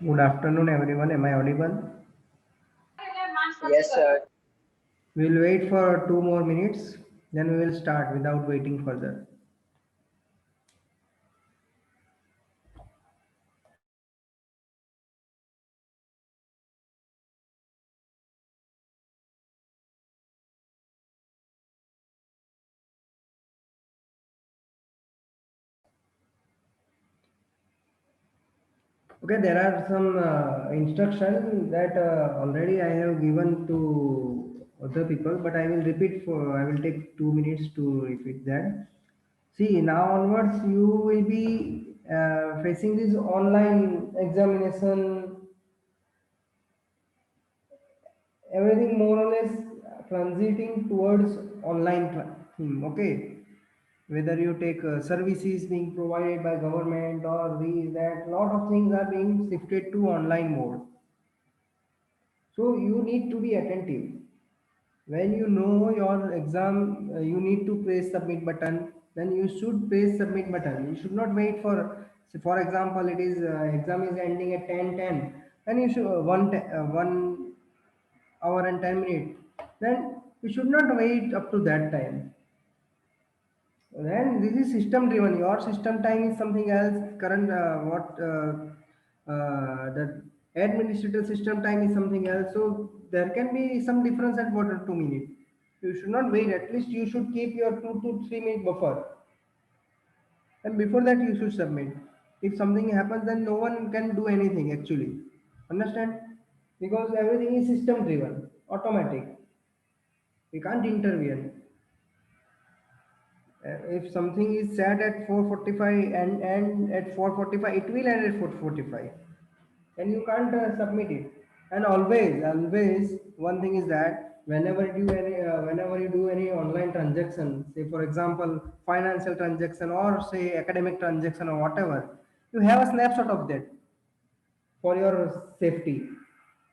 Good afternoon, everyone. Am I audible? Yes, sir. We'll wait for 2 more minutes, then we will start without waiting further. Okay, there are some instructions that already I have given to other people, but I will repeat I will take 2 minutes to repeat that. See, now onwards, you will be facing this online examination, everything more or less transiting towards thing. Okay, whether you take services being provided by government or these that lot of things are being shifted to online mode, so you need to be attentive. When you know your exam, you need to press submit button, then you should press submit button. You should not wait for, say for example, it is exam is ending at 10:10, then you should 1 hour and 10 minutes, then you should not wait up to that time. Then this is system driven. Your system time is something else. Current what the administrative system time is something else. So there can be some difference at 1 or 2 minutes. You should not wait. At least you should keep your 2 to 3 minute buffer, and before that you should submit. If something happens, then no one can do anything actually. Understand? Because everything is system driven, automatic. We can't intervene. If something is set at 4:45 and at 4:45 it will end at 4:45, and you can't submit it. And always one thing is that whenever you do any online transaction, say for example financial transaction or say academic transaction or whatever, you have a snapshot of that for your safety,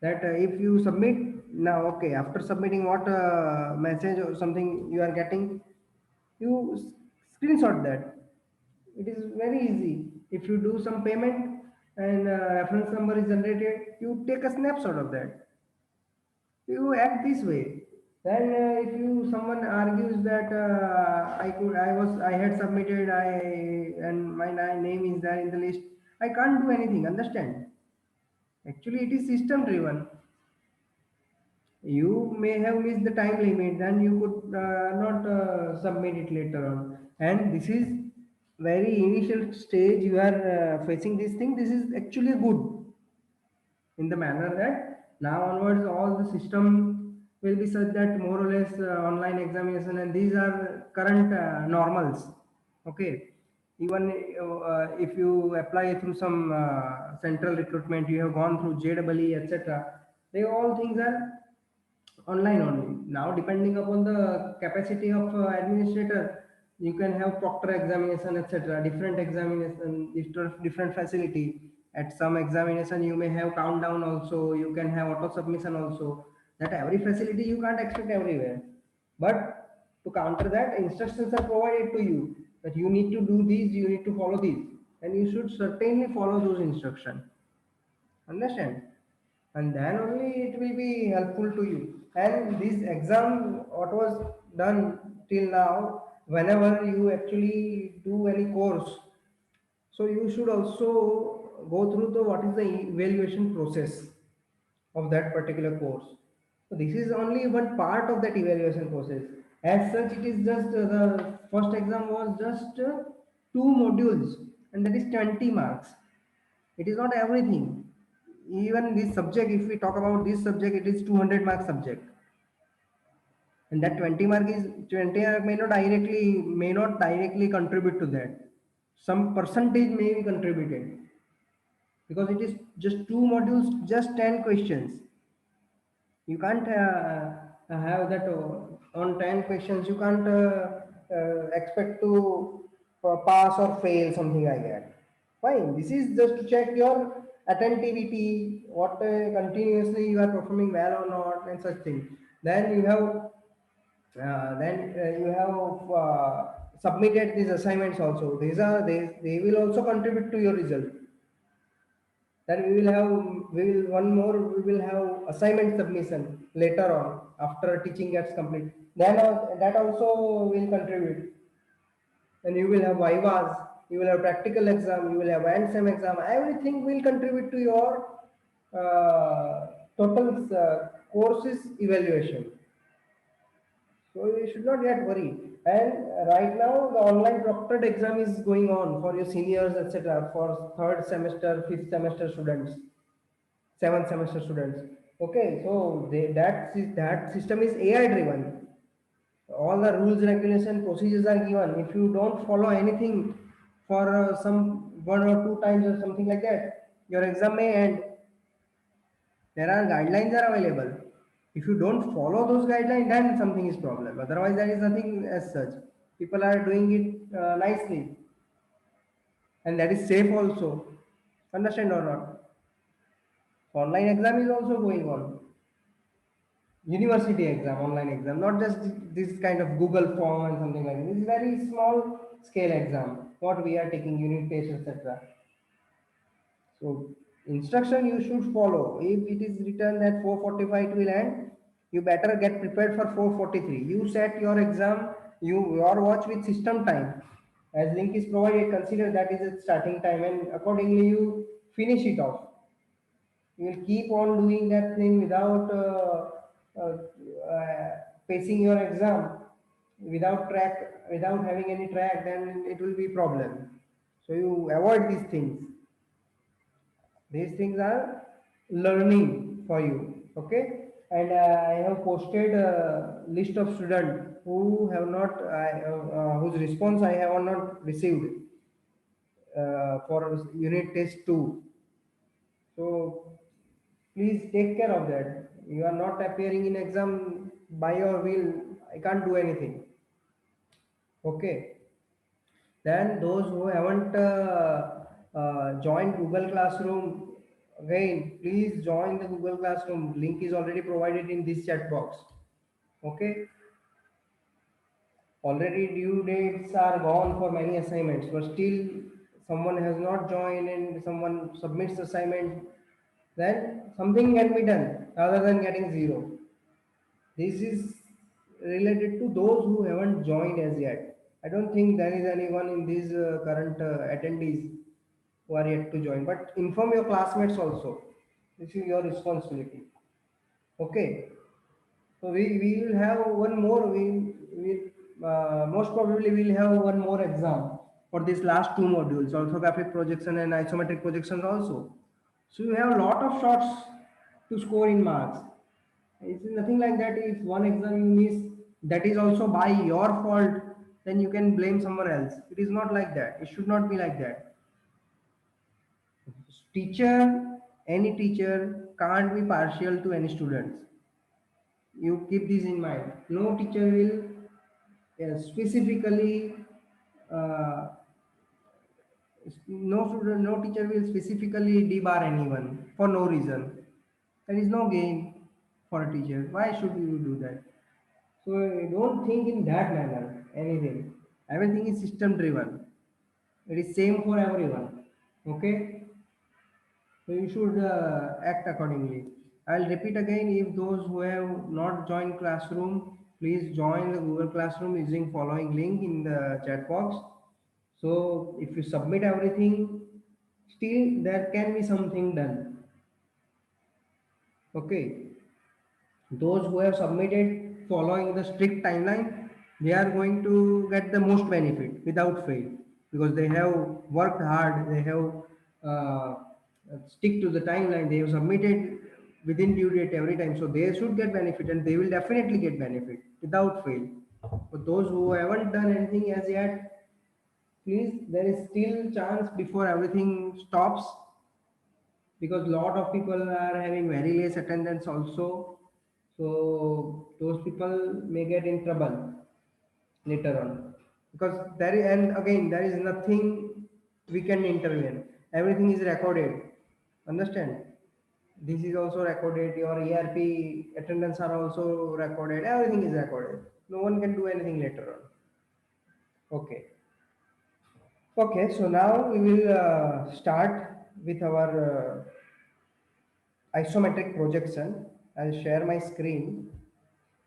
that if you submit now, okay, after submitting what message or something you are getting, you screenshot that. It is very easy. If you do some payment and reference number is generated, you take a snapshot of that. You act this way. Then if you someone argues that I had submitted, I and my name is there in the list, I can't do anything. Understand? Actually, it is system driven. You may have missed the time limit, then you could not submit it later on. And this is very initial stage you are facing this thing. This is actually good, in the manner that now onwards all the system will be such that more or less online examination, and these are current normals. Okay, even if you apply through some central recruitment, you have gone through JEE, etc., they all things are online only. Now depending upon the capacity of administrator, you can have proctor examination, etc., different examination, different facility. At some examination you may have countdown also, you can have auto submission also. That every facility you can't expect everywhere, but to counter that, instructions are provided to you that you need to do these, you need to follow these, and you should certainly follow those instructions. Understand? And then only it will be helpful to you. And this exam what was done till now, whenever you actually do any course, so you should also go through the what is the evaluation process of that particular course. So this is only one part of that evaluation process. As such, it is just the first exam was just 2 modules, and that is 20 marks. It is not everything. Even this subject, if we talk about this subject, it is 200 mark subject, and that 20 mark may not directly contribute to that. Some percentage may be contributed, because it is just 2 modules, just 10 questions. You can't have that on 10 questions. You can't expect to pass or fail, something like that. Fine. This is just to check your attentivity, what continuously you are performing well or not, and such things. Then you have submitted these assignments also. They will also contribute to your result. Then we will one more we will have assignment submission later on after teaching gets complete. Then that also will contribute. And you will have vivas, you will have practical exam, you will have end sem exam. Everything will contribute to your total courses evaluation. So you should not get worried. And right now, the online proctored exam is going on for your seniors, etc., for third semester, fifth semester students, seventh semester students. Okay, so that system is AI driven. All the rules, regulation, procedures are given. If you don't follow anything for some one or two times or something like that, your exam may end. There are guidelines are available. If you don't follow those guidelines, then something is problem. Otherwise, there is nothing as such. People are doing it nicely, and that is safe also. Understand or not? Online exam is also going on. University exam, online exam, not just this kind of Google form and something like this. It's very small scale exam. What we are taking unit tests, etc. So instruction you should follow. If it is written that 4:45 it will end, you better get prepared for 4:43. You set your exam, your watch with system time. As link is provided, consider that is its starting time, and accordingly you finish it off. You will keep on doing that thing without pacing your exam, without track, without having any track, then it will be problem. So you avoid these things. These things are learning for you. Okay, and I have posted a list of students who have not whose response I have not received for unit test 2. So please take care of that. You are not appearing in exam by your will. I can't do anything. Okay. Then those who haven't joined Google Classroom, again, please join the Google Classroom. Link is already provided in this chat box. Okay. Already due dates are gone for many assignments, but still someone has not joined and someone submits assignment, then something can be done rather than getting zero. This is related to those who haven't joined as yet. I don't think there is anyone in these current attendees who are yet to join. But inform your classmates also. This is your responsibility. Okay. So we will have one more. We most probably will have one more exam for these last two modules, orthographic projection and isometric projections also. So you have a lot of shots to score in marks. It's nothing like that. If one exam you miss, that is also by your fault, then you can blame someone else. It is not like that. It should not be like that. Teacher, any teacher can't be partial to any students. You keep this in mind. No teacher will specifically, uh, no teacher will specifically debar anyone for no reason. There is no gain for a teacher. Why should you do that? So don't think in that manner. Anything, everything is system driven. It is same for everyone. Okay, so you should act accordingly. I'll repeat again. If those who have not joined classroom, please join the Google Classroom using following link in the chat box. So if you submit everything, still there can be something done. Okay, those who have submitted following the strict timeline, they are going to get the most benefit without fail, because they have worked hard, they have uh, stick to the timeline, they have submitted within due date every time, so they should get benefit and they will definitely get benefit without fail. But those who haven't done anything as yet, please, there is still chance before everything stops, because lot of people are having very less attendance also. So those people may get in trouble later on, because there is, and again, there is nothing we can intervene. Everything is recorded. Understand? This is also recorded. Your ERP attendance are also recorded. Everything is recorded. No one can do anything later on. Okay. Okay. So now we will start with our isometric projection. I'll share my screen.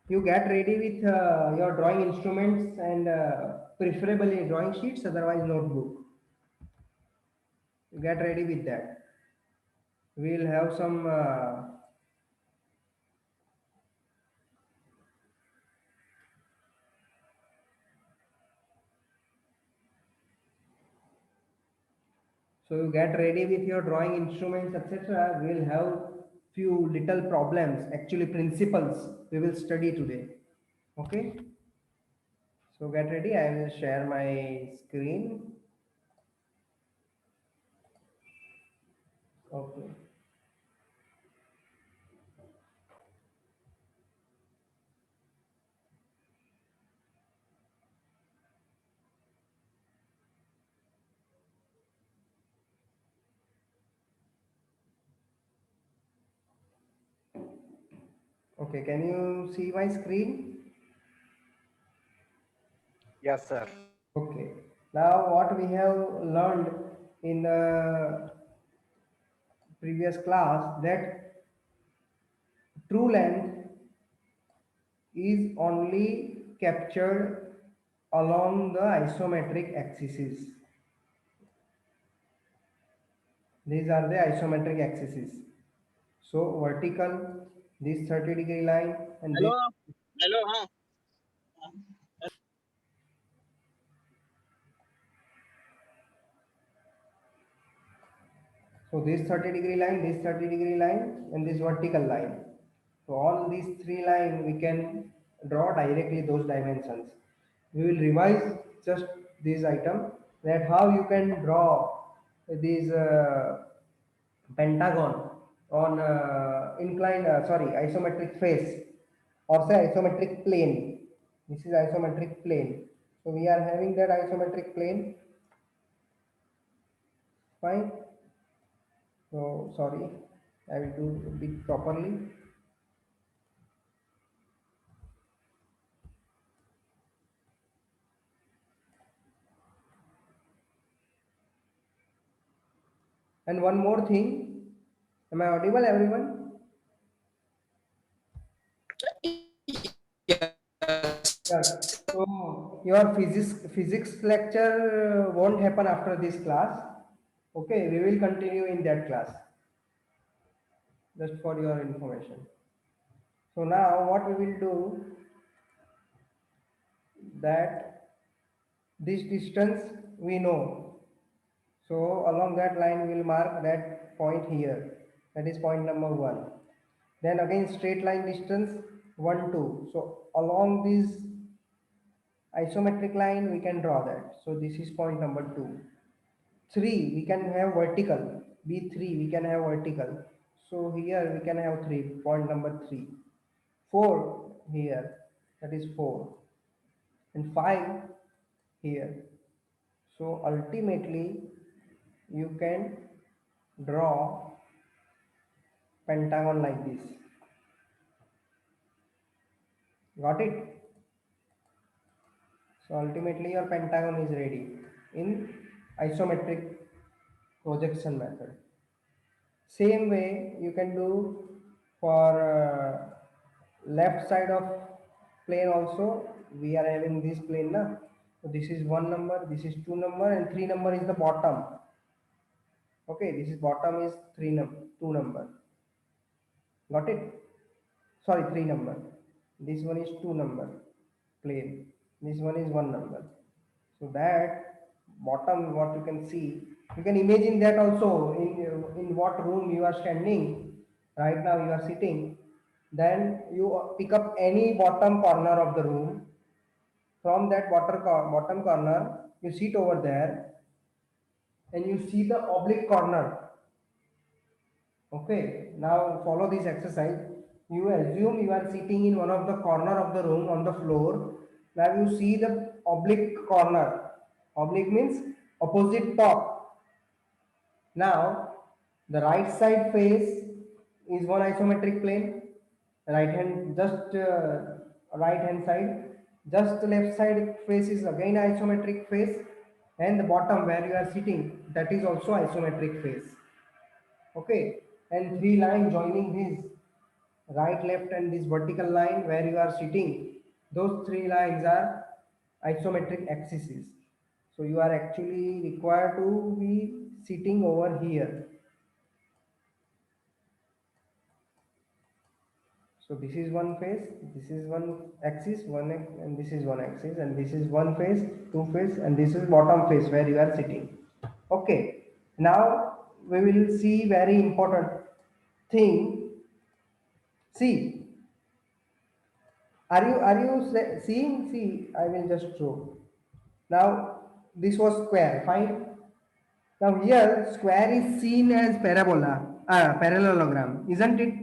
You get ready with your drawing instruments and preferably drawing sheets, otherwise notebook. You get ready with that. We'll have some so you get ready with your drawing instruments, etc. We'll have few little problems, actually principles we will study today. Okay, so get ready. I will share my screen. Okay. Okay, can you see my screen? Yes, sir. Okay. Now what we have learned in the previous class, that true length is only captured along the isometric axes. These are the isometric axes. So vertical, this 30-degree line, and Hello. this. Hello. Huh? So this 30-degree line, this 30-degree line, and this vertical line. So all these three lines we can draw directly those dimensions. We will revise just this item, that how you can draw these pentagon on inclined, sorry, isometric face, or say isometric plane. This is isometric plane. So we are having that isometric plane. Fine. So sorry, I will do a bit properly. And one more thing, am I audible, everyone? Yes. So your physics lecture won't happen after this class. Okay, we will continue in that class. Just for your information. So now what we will do, that this distance we know. So along that line we will mark that point here. That is point number 1. Then again straight line distance 1, 2. So along this isometric line we can draw that. So this is point number 2. 3 we can have vertical. B3 we can have vertical. So here we can have 3, point number 3. 4 here, that is 4. And 5 here. So ultimately you can draw pentagon like this. Got it? So ultimately your pentagon is ready in isometric projection method. Same way you can do for left side of plane also. We are having this plane now. So this is 1 number, this is 2 number, and 3 number is the bottom. Okay, this is bottom is 2 number. Got it? Sorry, 3 number. This one is 2 number plane. This one is 1 number. So that bottom, what you can see, you can imagine that also in what room you are standing. Right now you are sitting. Then you pick up any bottom corner of the room. From that bottom corner, you sit over there and you see the oblique corner. Okay, now follow this exercise. You assume you are sitting in one of the corner of the room on the floor. Now you see the oblique corner. Oblique means opposite top. Now the right side face is one isometric plane. Right hand, just right hand side. Just left side face is again isometric face. And the bottom where you are sitting, that is also isometric face. Okay. and three lines joining this right, left, and this vertical line where you are sitting. Those three lines are isometric axes. So you are actually required to be sitting over here. So this is one face, this is one axis, and this is one axis, and this is one face, two face, and this is bottom face where you are sitting. Okay. Now we will see very important thing. See, seeing? See, I will just show. Now this was square, fine. Now here square is seen as parallelogram, isn't it?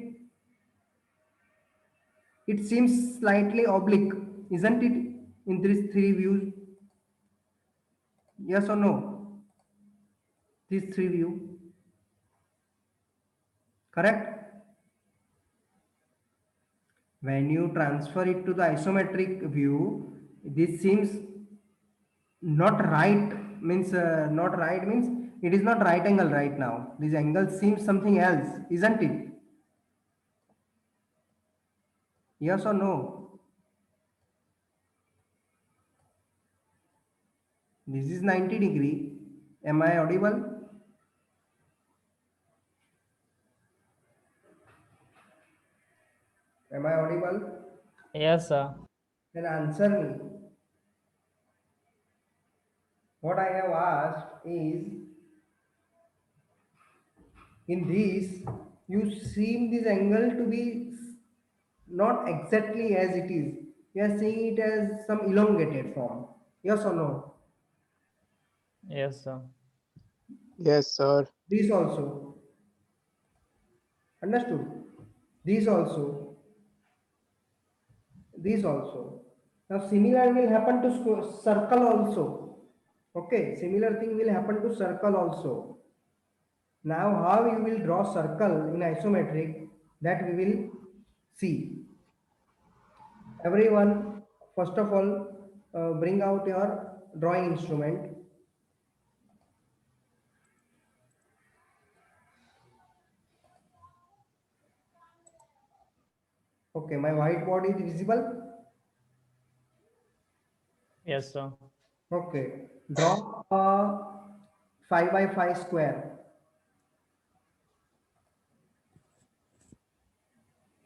It seems slightly oblique, isn't it? In these three views, yes or no? These three view, correct? When you transfer it to the isometric view, this seems not right. Means not right means it is not right angle right now. This angle seems something else, isn't it? Yes or no? This is 90 degree. Am I audible? Am I audible? Yes, sir. Then answer me. What I have asked is, in this, you seem this angle to be not exactly as it is. You are seeing it as some elongated form. Yes or no? Yes, sir. Yes, sir. This also. Understood? This also. This also. Now similar will happen to circle also. Okay, similar thing will happen to circle also. Now how you will draw circle in isometric, that we will see. Everyone, first of all, bring out your drawing instrument. Okay, my whiteboard is visible. Yes, sir. Okay, draw a 5 by 5 square,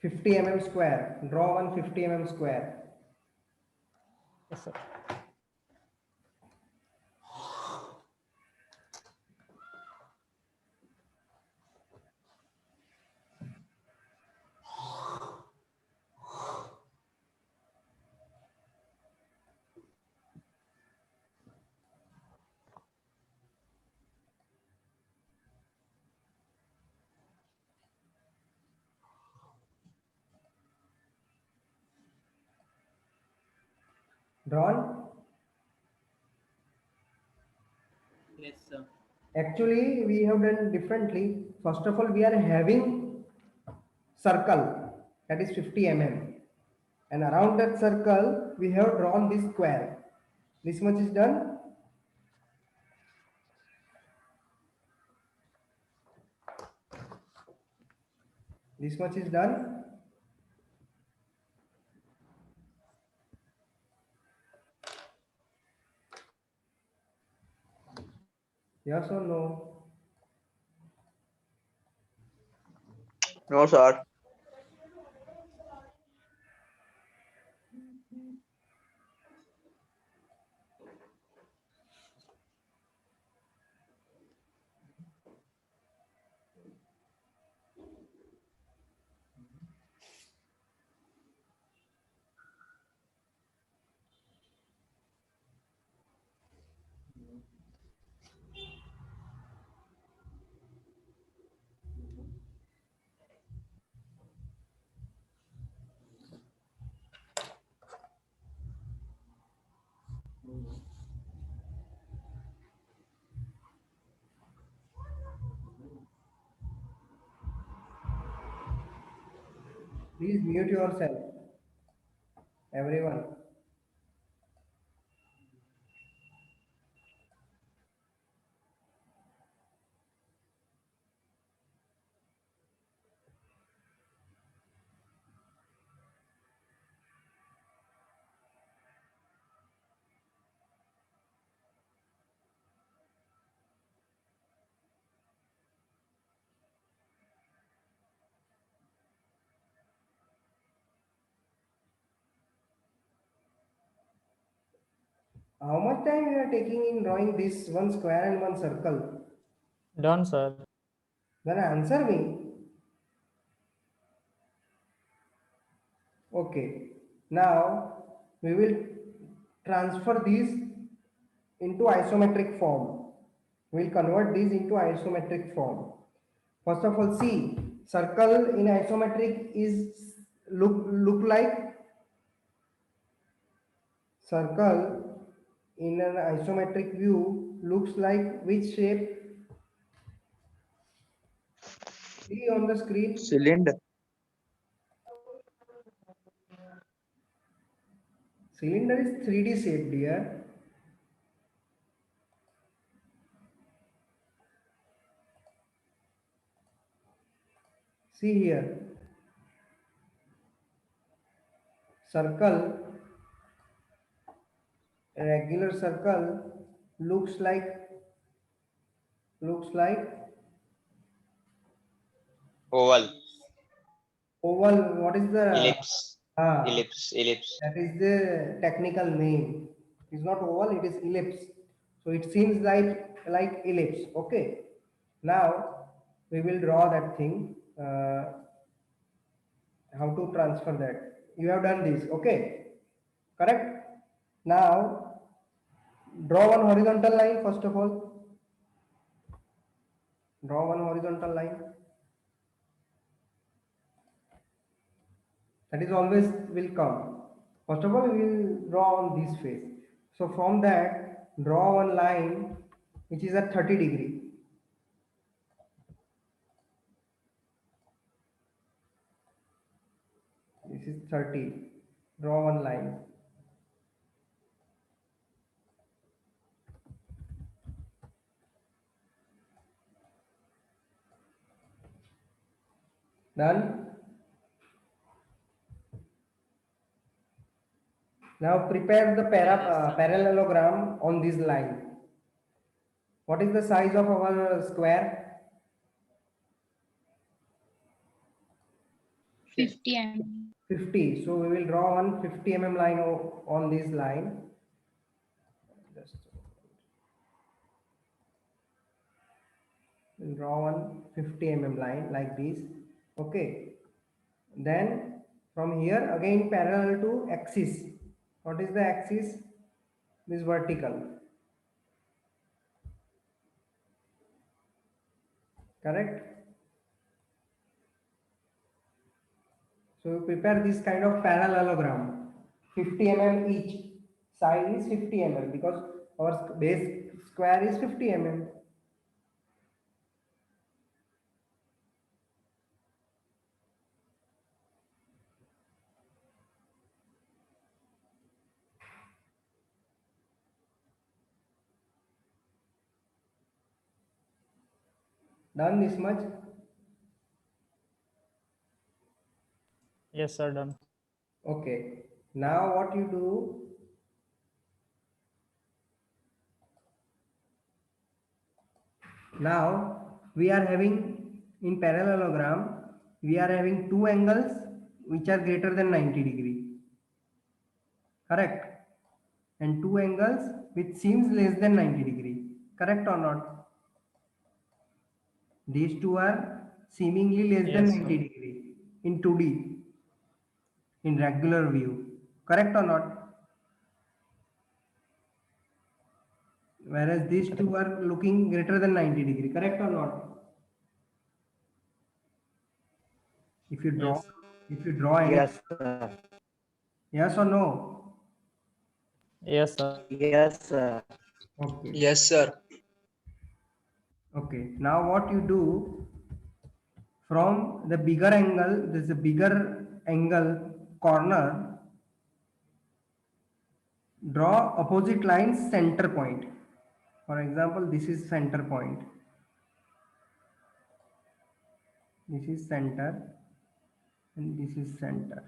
50 mm square. Draw one 50 mm square. Yes, sir. Drawn. Yes, sir. Actually, we have done differently. First of all, we are having circle that is 50 mm, and around that circle we have drawn this square. This much is done. This much is done. Yes or no? No, sir. Please mute yourself, everyone. How much time you are taking in drawing this one square and one circle? Done, sir. Then answer me. Okay. Now we will transfer these into isometric form. We'll convert these into isometric form. First of all, see, circle in isometric is look like circle in an isometric view looks like which shape? See on the screen. Cylinder. Cylinder is 3D shape, dear. See here. Circle, a regular circle looks like Oval. oval. What is the Ellipse. ah? Ellipse. That is the technical name. It's not oval, it is ellipse. So it seems like ellipse. Okay. Now we will draw that thing. How to transfer that? You have done this. Okay. Correct. Now draw one horizontal line first of all. Draw one horizontal line. That is always will come. First of all, we will draw on this face. So from that, draw one line which is at 30 degree. This is 30. Draw one line. Done. Now prepare the parallelogram on this line. What is the size of our square? 50 mm. 50. So we will draw one 50 mm line on this line. Just we'll draw one 50 mm line like this. Okay. Then from here again parallel to axis. What is the axis? This vertical. Correct? So you prepare this kind of parallelogram. 50 mm each. Side is 50 mm because our base square is 50 mm. Done this much? Yes, sir. Done. Okay. Now what you do? Now we are having in parallelogram, we are having two angles which are greater than 90 degree. Correct? And two angles which seems less than 90 degree. Correct or not? These two are seemingly less than Yes, 90 degree in 2D, in regular view. Correct or not? Whereas these two are looking greater than 90 degree. Correct or not? If you draw, Yes. if you draw any, Yes, sir. yes or no? Yes, sir. Yes, sir. Okay. Yes, sir. Okay. Now what you do from the bigger angle, there's a bigger angle corner, draw opposite lines center point. For example, this is center point. This is center and this is center.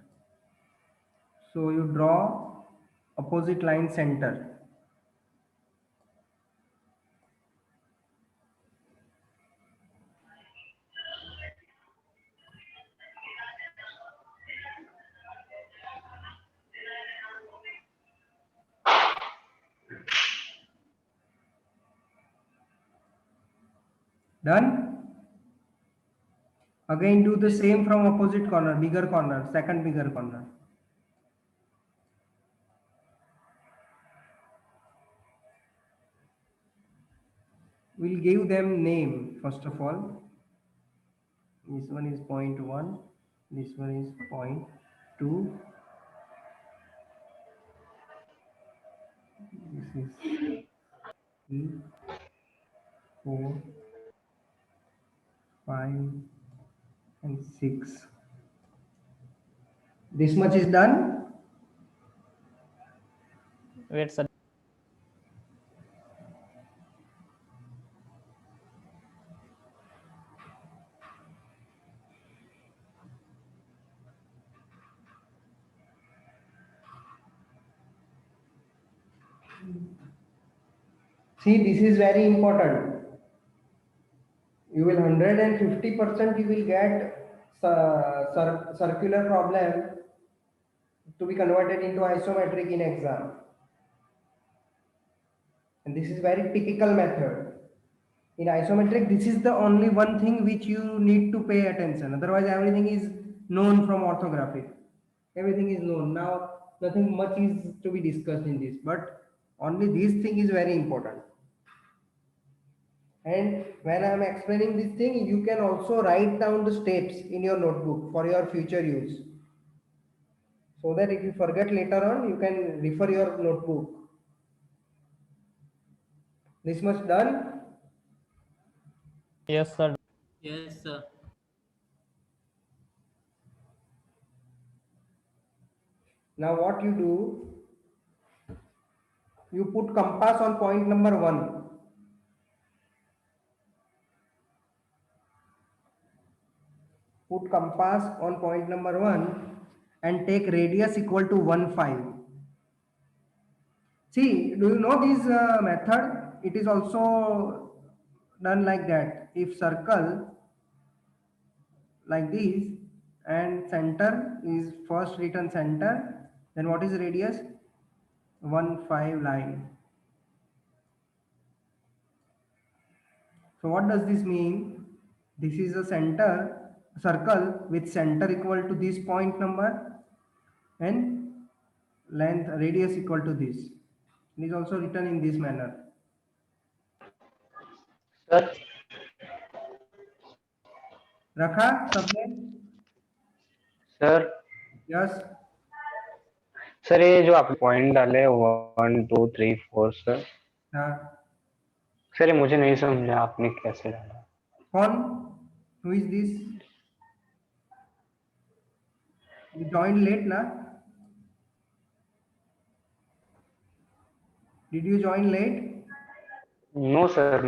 So you draw opposite line center. Done? Again do the same from opposite corner, bigger corner, second bigger corner. We'll give them name first of all. This one is 0.1, this one is 0.2, this is 3, 4, 5 and 6. This much is done. Wait, sir. See, this is very important. You will 150% you will get circular problem to be converted into isometric in exam. And this is very typical method. In isometric, this is the only one thing which you need to pay attention. Otherwise, everything is known from orthographic. Everything is known. Now, nothing much is to be discussed in this, but only this thing is very important. And when I am explaining this thing, you can also write down the steps in your notebook for your future use. So that if you forget later on, you can refer your notebook. This much done? Yes, sir. Yes, sir. Now what you do, you put compass on point number 1. Put compass on point number 1 and take radius equal to 1,5. See, do you know this method? It is also done like that. If circle like this and center is first written center, then what is radius? 1,5 line. So what does this mean? This is a circle with center equal to this point number and length radius equal to this. It is also written in this manner. Sir, रखा सबने? Sir Yes. Sir ये जो आपने point डाले 1 2 3 4 sir हाँ. Sir ये मुझे नहीं समझा आपने कैसे डाला. कौन? Who is this? You joined late, na? Did you join late? No sir,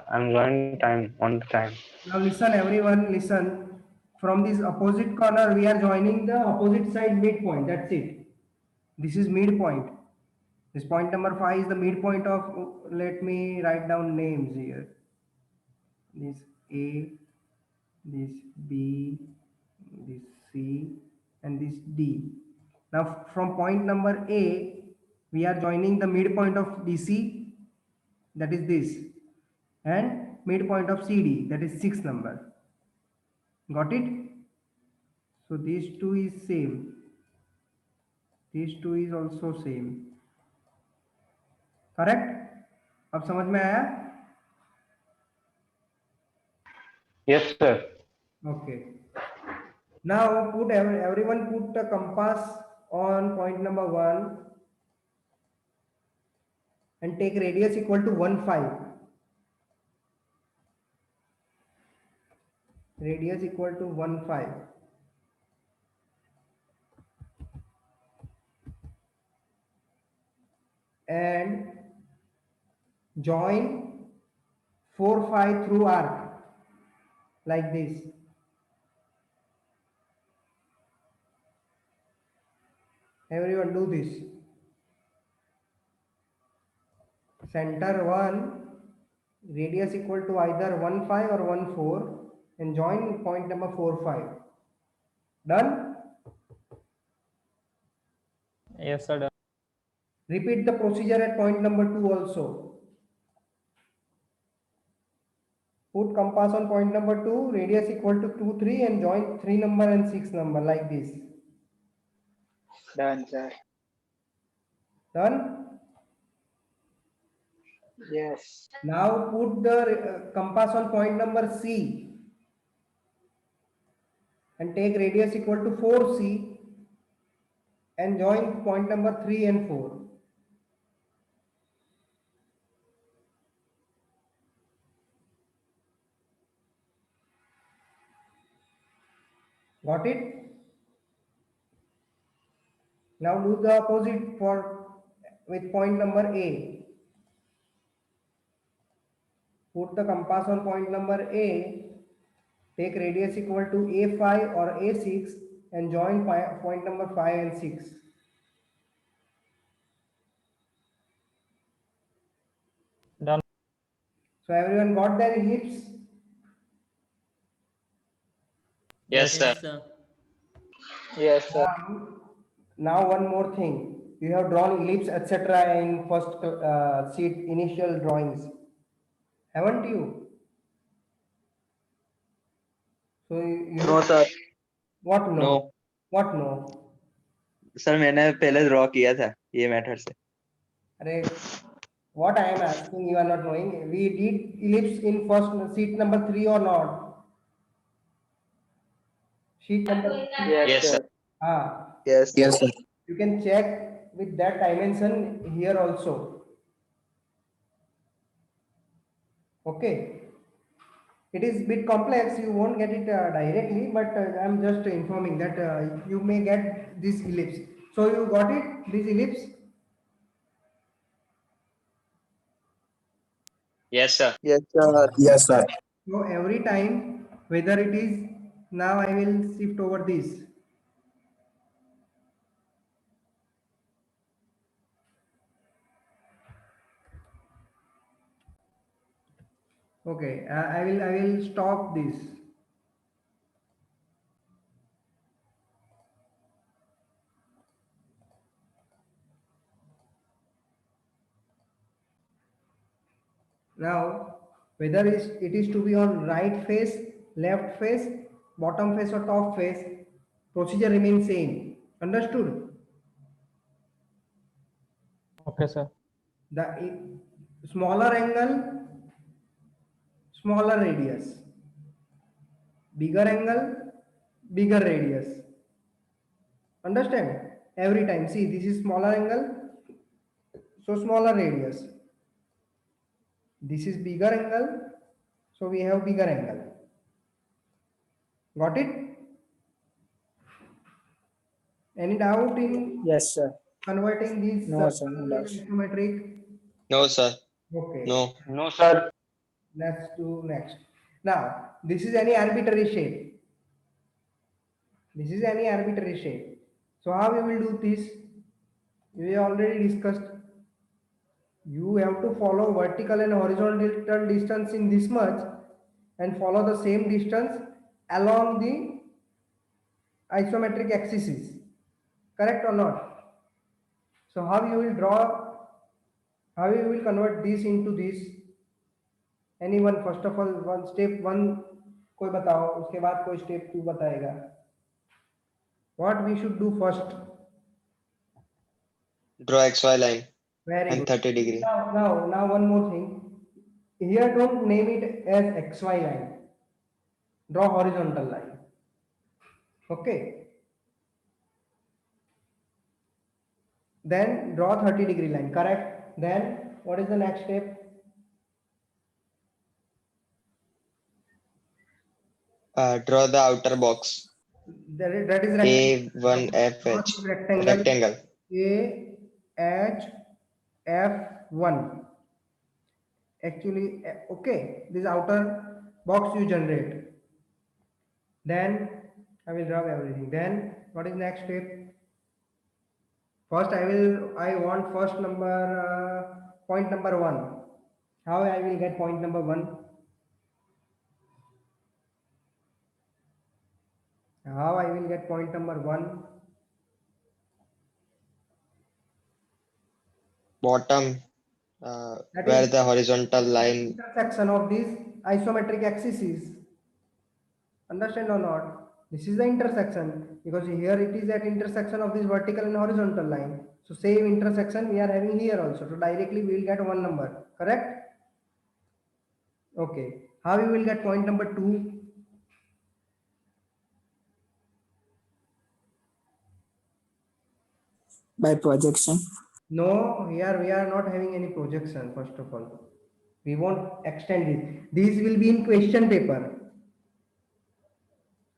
I'm joining time on the time. Now listen, everyone, listen. From this opposite corner, we are joining the opposite side midpoint. That's it. This is midpoint. This point number 5 is the midpoint of, let me write down names here. This A, this B, this C, and this D. Now from point number A, we are joining the midpoint of DC, that is this, and midpoint of CD, that is 6th number. Got it? So these two is same. These two is also same. Correct? अब समझ में आया? Yes sir. Okay. Now put everyone put the compass on point number 1 and take radius equal to 1,5. Radius equal to 1,5. And join 4 5 through arc like this. Everyone do this. Center 1, radius equal to either 1 5 or 1 4, and join point number 4 5. Done? Yes, sir. Done. Repeat the procedure at point number 2 also. Put compass on point number 2, radius equal to 2, 3 and join 3 number and 6 number like this. Done, sir. Done? Yes. Now put the compass on point number C and take radius equal to 4C and join point number 3 and 4. Got it? Now do the opposite for with point number A. Put the compass on point number A, take radius equal to A5 or A6 and join point number 5 and 6. Done. So everyone got their ellipse? Yes, sir. Yes, sir. Now one more thing. You have drawn ellipse etc. in first sheet initial drawings. Haven't you? So you No, sir. what no? No. What no? Sir मैंने पहले draw किया था ये method से. Array, what I am asking, you are not knowing. We did ellipse in first sheet number 3 or not? Sheet number 3. Yes, sir. Ah, Yes. Yes, sir. you can check with that dimension here also. Okay. It is bit complex. You won't get it directly, but I am just informing that you may get this ellipse. So you got it, this ellipse. Yes, sir. Yes, sir. Yes, sir. So every time, whether it is, now I will shift over this. Okay, I will stop this. Now, whether it is to be on right face, left face, bottom face or top face, procedure remains same. Understood? Okay, sir. The smaller angle, smaller radius. Bigger angle, bigger radius. Understand? Every time. See, this is smaller angle, so smaller radius. This is bigger angle, so we have bigger angle. Got it? Any doubt in Yes, sir. converting these No, sir, no doubt. isometric? No, sir. Okay. No. No, sir. Let's do next. Now, this is any arbitrary shape. This is any arbitrary shape. So how we will do this? We already discussed. You have to follow vertical and horizontal distance in this much and follow the same distance along the isometric axes. Correct or not? So how you will draw, how you will convert this into this? Anyone, first of all, one step one कोई बताओ, उसके बाद कोई step 2 बताएगा. What we should do first? Draw XY line Very and good. 30 degree. Now one more thing. Here don't name it as XY line. Draw horizontal line. Okay. Then draw 30-degree line. Correct. Then what is the next step? Draw the outer box. That is rectangle. A1FH. Rectangle. Rectangle. AHF1. Actually, okay. This outer box you generate. Then I will draw everything. Then what is next step? First I want first number point number 1. How I will get point number 1? How I will get point number 1? Bottom. That Where is the horizontal line. intersection of these isometric axis is. Understand or not? This is the intersection, because here it is at intersection of this vertical and horizontal line. So same intersection we are having here also. So directly we will get one number. Correct? Okay. How you will get point number 2? By projection. No, here we are not having any projection. First of all, we won't extend it. These will be in question paper,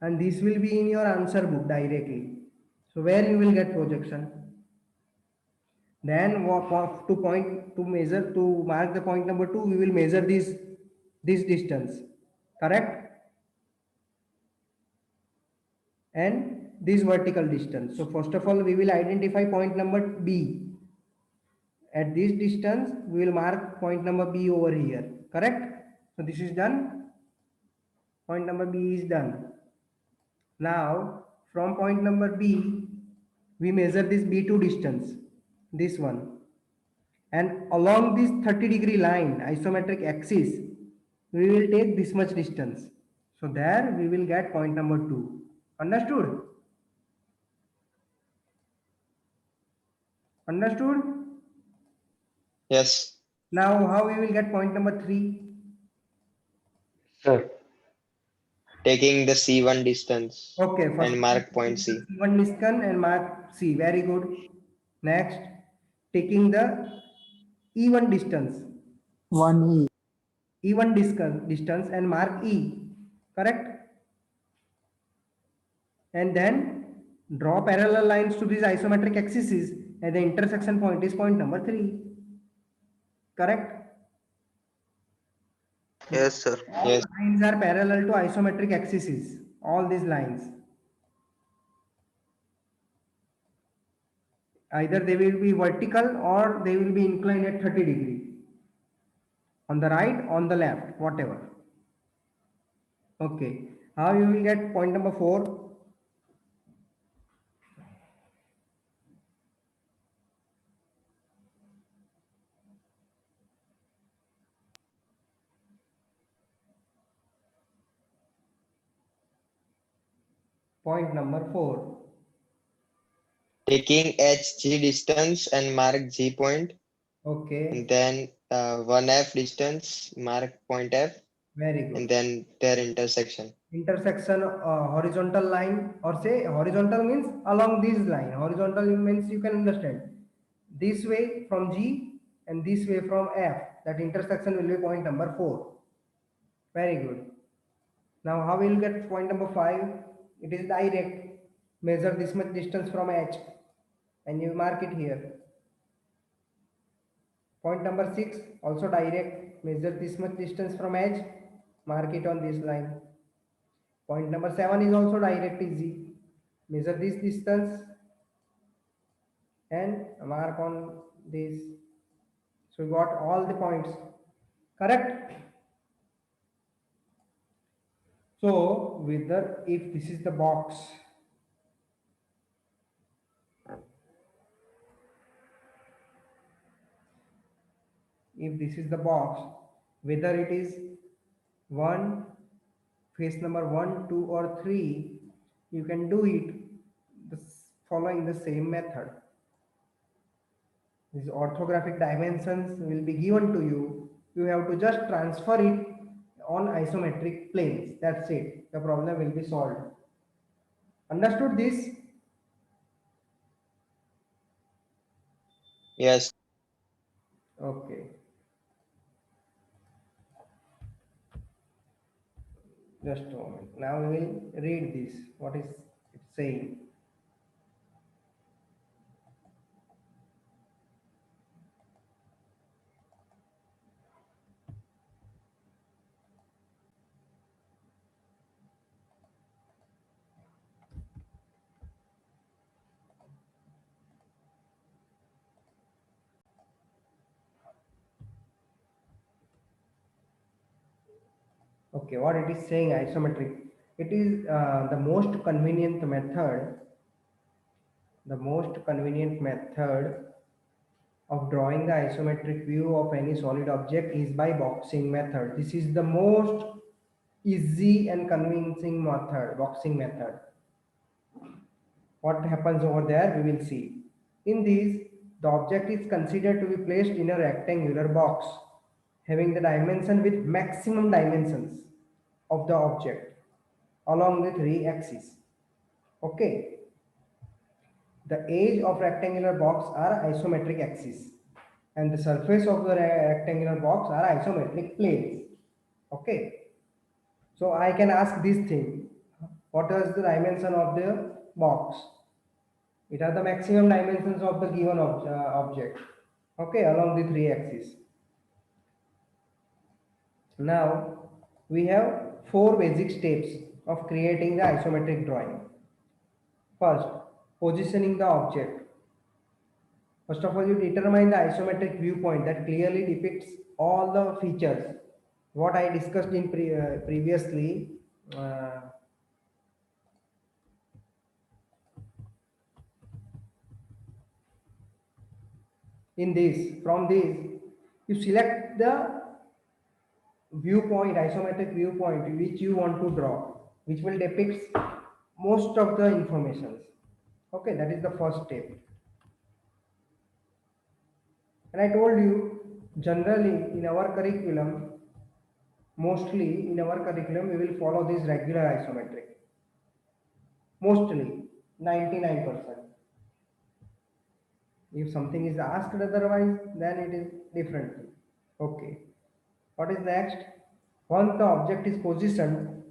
and this will be in your answer book directly. So where you will get projection? Then to measure, to mark the point number 2, we will measure this distance, correct? And this vertical distance. So first of all, we will identify point number B. At this distance, we will mark point number B over here, correct? So this is done. Point number B is done. Now from point number B, we measure this B2 distance, this one. And along this 30-degree line, isometric axis, we will take this much distance. So there we will get point number 2. Understood? Understood? Yes. Now how we will get point number 3? Sir, Taking the C1 distance Okay, first and mark point C. one distance and mark C. Very good. Next, taking the E1 distance. 1E. E1 distance and mark E. Correct? And then draw parallel lines to these isometric axes, and the intersection point is point number 3. Correct? Yes, sir. All Yes. lines are parallel to isometric axes. All these lines. Either they will be vertical or they will be inclined at 30 degree. On the right, on the left, whatever. Okay. How you will get point number 4? Point number 4. Taking HG distance and mark G point. Okay. And then 1F distance, mark point F. Very good. And then their intersection. Intersection horizontal line, or say horizontal means along this line. Horizontal means you can understand. This way from G and this way from F. That intersection will be point number 4. Very good. Now how will you get point number 5? It is direct. Measure this much distance from H and you mark it here. Point number 6 also direct. Measure this much distance from H, mark it on this line. Point number 7 is also direct, easy. Measure this distance and mark on this. So we got all the points. Correct? So whether if this is the box, if this is the box, whether it is 1, face number 1, 2 or 3, you can do it following the same method. These orthographic dimensions will be given to you. You have to just transfer it on isometric planes. That's it. The problem will be solved. Understood this? Yes. Okay. Just a moment. Now we will read this. What is it saying? Okay, what it is saying, isometric. It is the most convenient method. The most convenient method of drawing the isometric view of any solid object is by boxing method. This is the most easy and convincing method, boxing method. What happens over there, we will see. In these, the object is considered to be placed in a rectangular box having the dimension with maximum dimensions of the object along the three axes. Okay. The edge of rectangular box are isometric axis and the surface of the rectangular box are isometric planes. Okay. So I can ask this thing. What is the dimension of the box? It are the maximum dimensions of the given object. Okay, along the three axes. Now we have four basic steps of creating the isometric drawing. First, positioning the object. First of all, you determine the isometric viewpoint that clearly depicts all the features. What I discussed in previously. From this, you select the viewpoint, isometric viewpoint which you want to draw, which will depict most of the informations. Okay, that is the first step. And I told you, generally in our curriculum, mostly in our curriculum, we will follow this regular isometric. Mostly, 99%. If something is asked otherwise, then it is different. Okay. What is next? Once the object is positioned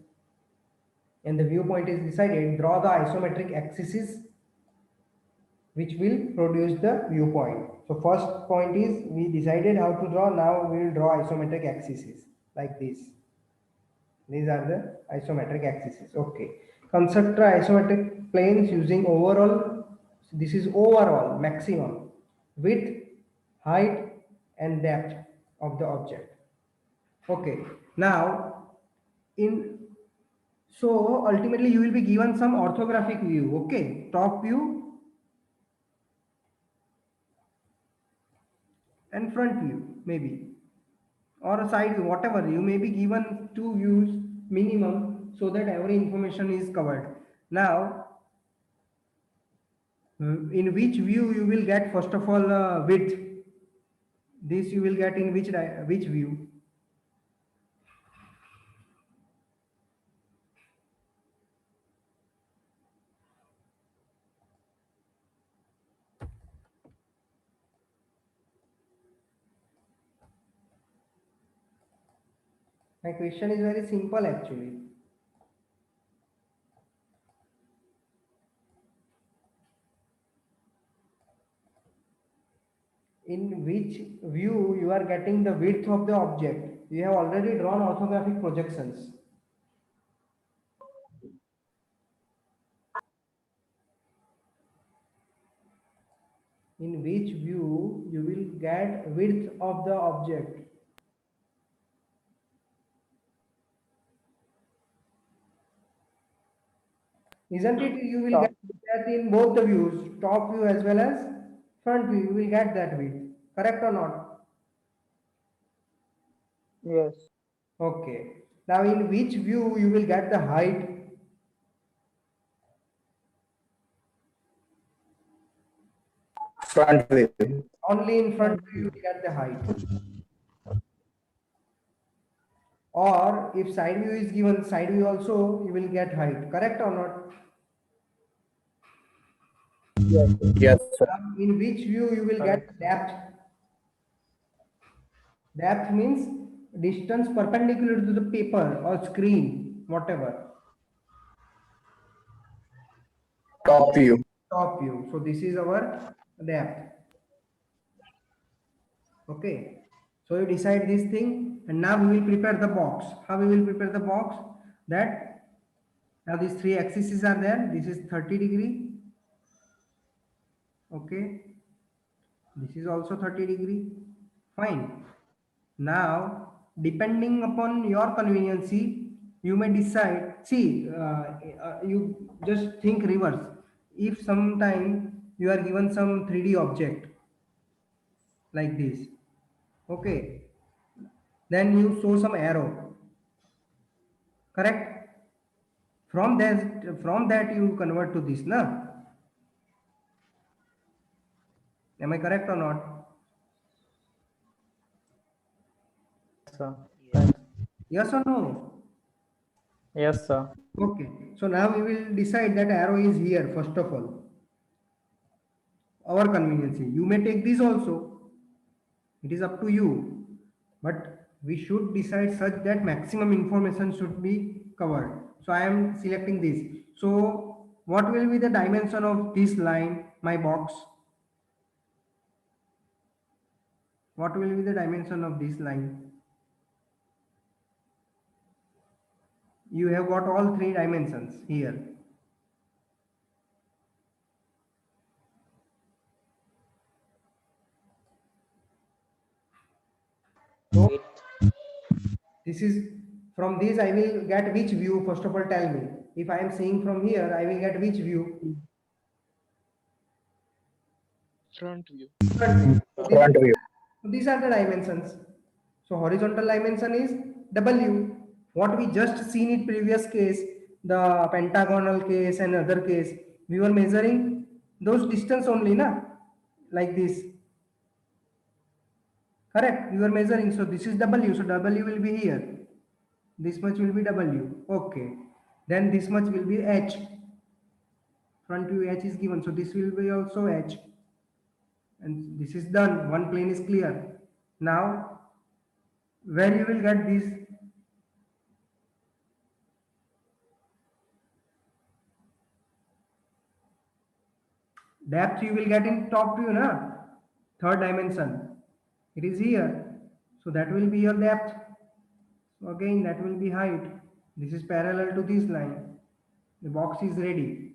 and the viewpoint is decided, draw the isometric axes which will produce the viewpoint. So first point is we decided how to draw. Now we will draw isometric axes like this. These are the isometric axes. Okay. Construct the isometric planes using overall. This is overall maximum width, height, and depth of the object. Okay. Now, so ultimately you will be given some orthographic view. Okay, top view and front view maybe, or a side view, whatever. You may be given two views minimum so that every information is covered. Now, in which view you will get, first of all, width. This you will get in which view? My question is very simple actually. In which view you are getting the width of the object? You have already drawn orthographic projections. In which view you will get width of the object? Isn't it? You will get that in both the views, top view as well as front view. You will get that width. Correct or not? Yes. Okay. Now, in which view you will get the height? Front view. Only in front view you will get the height. Or if side view is given, side view also you will get height. Correct or not? Yes, sir. Now, in which view you will get depth? Depth means distance perpendicular to the paper or screen, whatever. Top view. Top view. So this is our depth. Okay. So you decide this thing, and now we will prepare the box. How we will prepare the box? That now these three axes are there. This is 30 degree. Okay. This is also 30 degree. Fine. Now, depending upon your conveniency, you may decide. See, you just think reverse. If sometime you are given some 3D object, like this. Okay. Then you show some arrow, correct? From that you convert to this, na? Am I correct or not? Sir. Yes. Yes or no? Yes, sir. Okay. So now we will decide that arrow is here first of all. Our convenience. You may take this also. It is up to you. But we should decide such that maximum information should be covered. So I am selecting this. So what will be the dimension of this line, my box? What will be the dimension of this line? You have got all three dimensions here. So Wait. this is from this I will get which view? First of all, tell me. If I am seeing from here, I will get which view? Front view. Front view. So Front view. these are the dimensions. So horizontal dimension is W. What we just seen in previous case, the pentagonal case and other case, we were measuring those distance only, na? Like this. Correct? We were measuring. So this is W. So W will be here. This much will be W. Okay. Then this much will be H. Front view H is given. So this will be also H. And this is done. One plane is clear. Now, where you will get this? Depth you will get in top view, na? Third dimension. It is here. So that will be your depth. So again, that will be height. This is parallel to this line. The box is ready.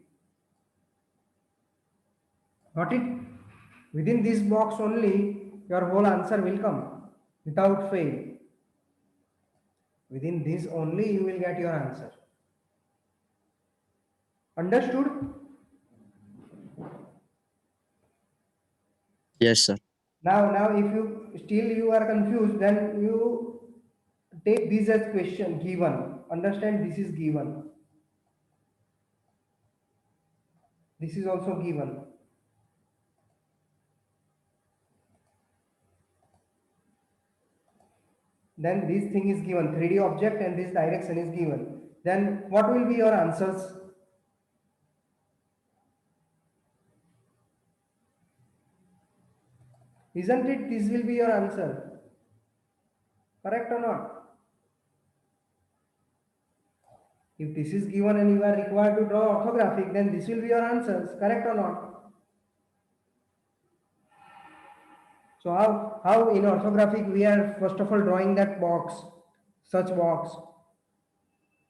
Got it? Within this box only, your whole answer will come without fail. Within this only, you will get your answer. Understood? Yes, sir. Now, if you are confused, then you take this as question given. Understand? This is given. This is also given. Then this thing is given, 3D object, and this direction is given. Then what will be your answers? Isn't it? This will be your answer. Correct or not? If this is given and you are required to draw orthographic, then this will be your answers. Correct or not? So how in orthographic we are first of all drawing that box, such box,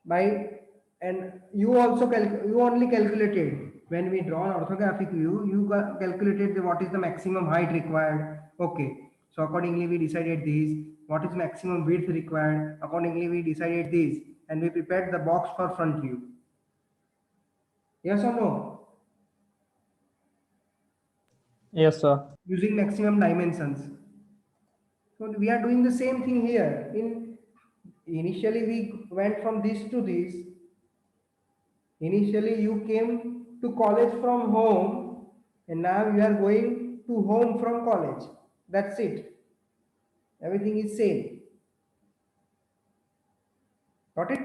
by, and you also you only calculated when we draw an orthographic view, you calculated what is the maximum height required. Okay, so accordingly we decided this. What is maximum width required? Accordingly we decided this, and we prepared the box for front view. Yes or no? Yes, sir. Using maximum dimensions. So we are doing the same thing here. Initially we went from this to this. Initially you came to college from home, and now you are going to home from college. That's it. Everything is same. Got it?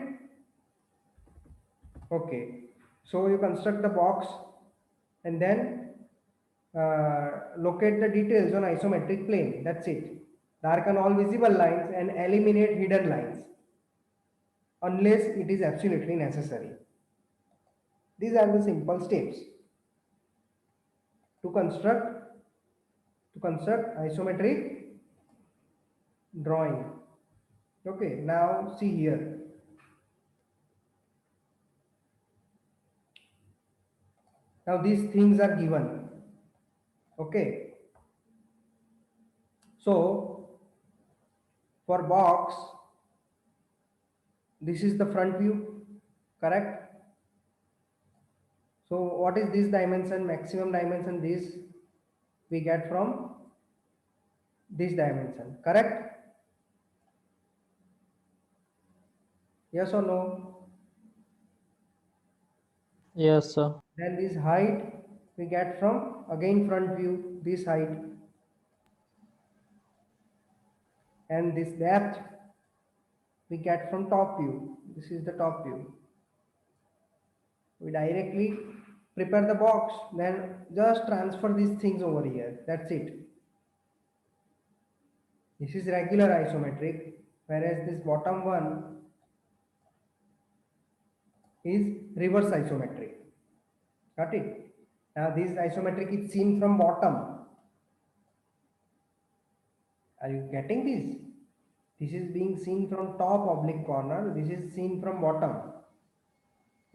Okay. So you construct the box and then locate the details on isometric plane. That's it. Darken all visible lines and eliminate hidden lines unless it is absolutely necessary. These are the simple steps to construct isometric drawing. Okay, now see here. Now these things are given. Okay. So for box, this is the front view, correct? So what is this dimension? Maximum dimension, this we get from this dimension, correct? Yes or no? Yes, sir. Then this height we get from again front view, this height, and this depth we get from top view. This is the top view. We directly prepare the box, then just transfer these things over here. That's it. This is regular isometric, whereas this bottom one is reverse isometric. Got it? Now this isometric is seen from bottom. Are you getting this? This is being seen from top oblique corner. This is seen from bottom.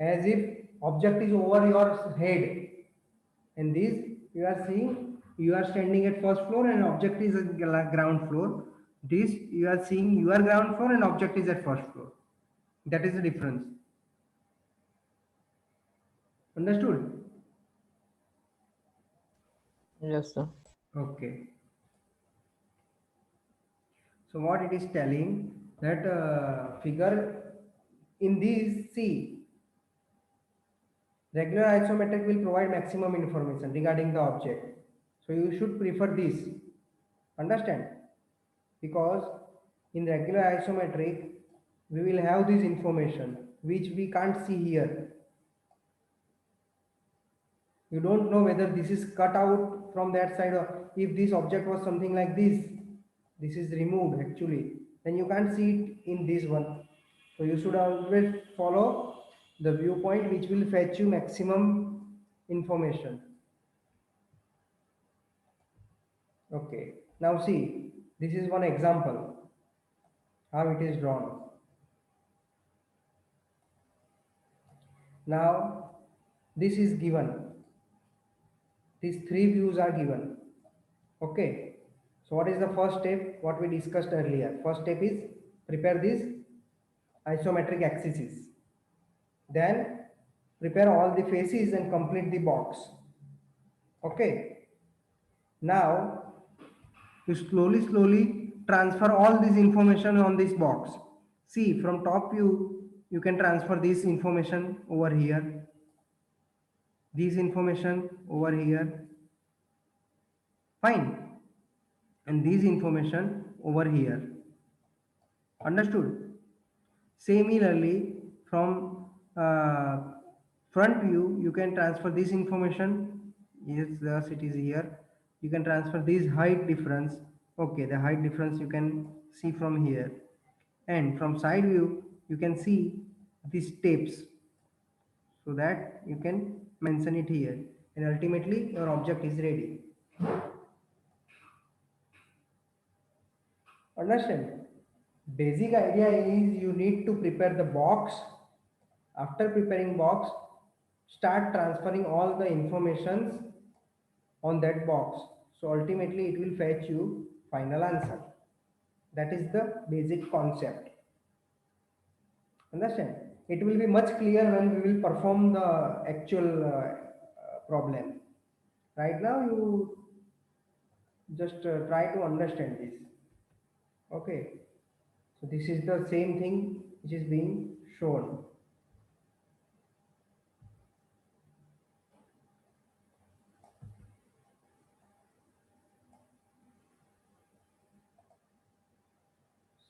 As if object is over your head. And this you are seeing, you are standing at first floor and object is at ground floor. This you are seeing your ground floor and object is at first floor. That is the difference. Understood? Yes, sir. Okay. So what it is telling that figure in these, see, regular isometric will provide maximum information regarding the object. So you should prefer this. Understand? Because in regular isometric, we will have this information which we can't see here. You don't know whether this is cut out from that side, or if this object was something like this is removed actually, then you can't see it in this one. So you should always follow the viewpoint which will fetch you maximum information. Okay, now see, this is one example how it is drawn. Now this is given, these three views are given. Okay, so what is the first step? What we discussed earlier. First step is prepare these isometric axes. Then prepare all the faces and complete the box. Okay. Now you slowly transfer all this information on this box. See, from top view, you can transfer this information over here, this information over here. Fine. And this information over here. Understood? Similarly, from front view, you can transfer this information. Yes, thus it is here. You can transfer this height difference. Okay, the height difference you can see from here. And from side view, you can see these steps, so that you can mention it here. And ultimately, your object is ready. Understand? Basic idea is you need to prepare the box. After preparing box, start transferring all the informations on that box. So ultimately it will fetch you final answer. That is the basic concept. Understand? It will be much clearer when we will perform the actual problem. Right now you just try to understand this. Okay. So this is the same thing which is being shown.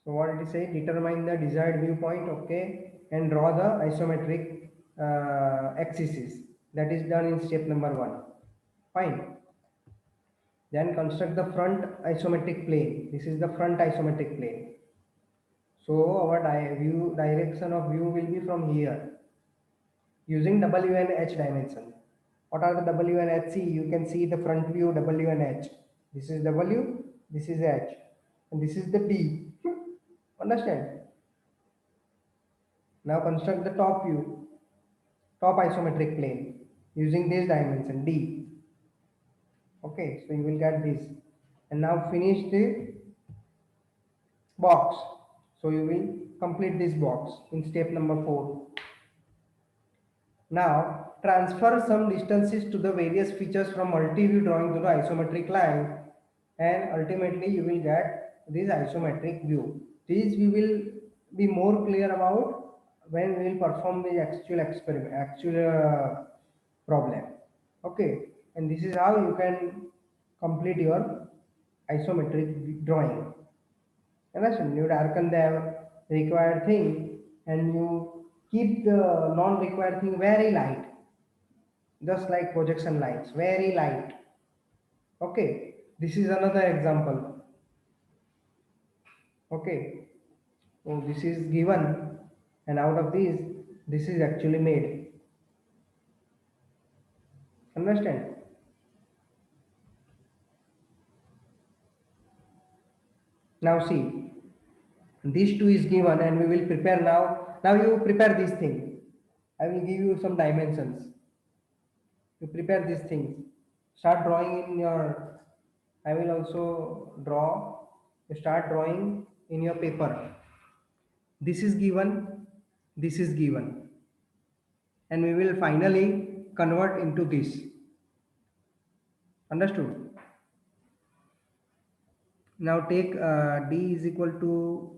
So what it is saying, determine the desired viewpoint, okay, and draw the isometric axes. That is done in step number 1. Fine. Then construct the front isometric plane. This is the front isometric plane. So our direction of view will be from here, using W and H dimension. What are the W and H? See, you can see the front view W and H. This is W, this is H, and this is the D. Understand? Now construct the top view, top isometric plane, using this dimension D. Okay, so you will get this. And now finish the box. So you will complete this box in step number 4. Now transfer some distances to the various features from multi-view drawing to the isometric line and ultimately you will get this isometric view. This we will be more clear about when we will perform the actual experiment, actual problem. Okay, and this is how you can complete your isometric drawing. Understand? You darken the required thing and you keep the non-required thing very light, just like projection lines, very light. Okay, this is another example. Okay, so this is given, and out of this is actually made. Understand? Now see, these two is given, and we will prepare now. Now you prepare this thing. I will give you some dimensions. You prepare these things. Start drawing in your. I will also draw. You start drawing in your paper. This is given. This is given, and we will finally convert into this. Understood? Now take d is equal to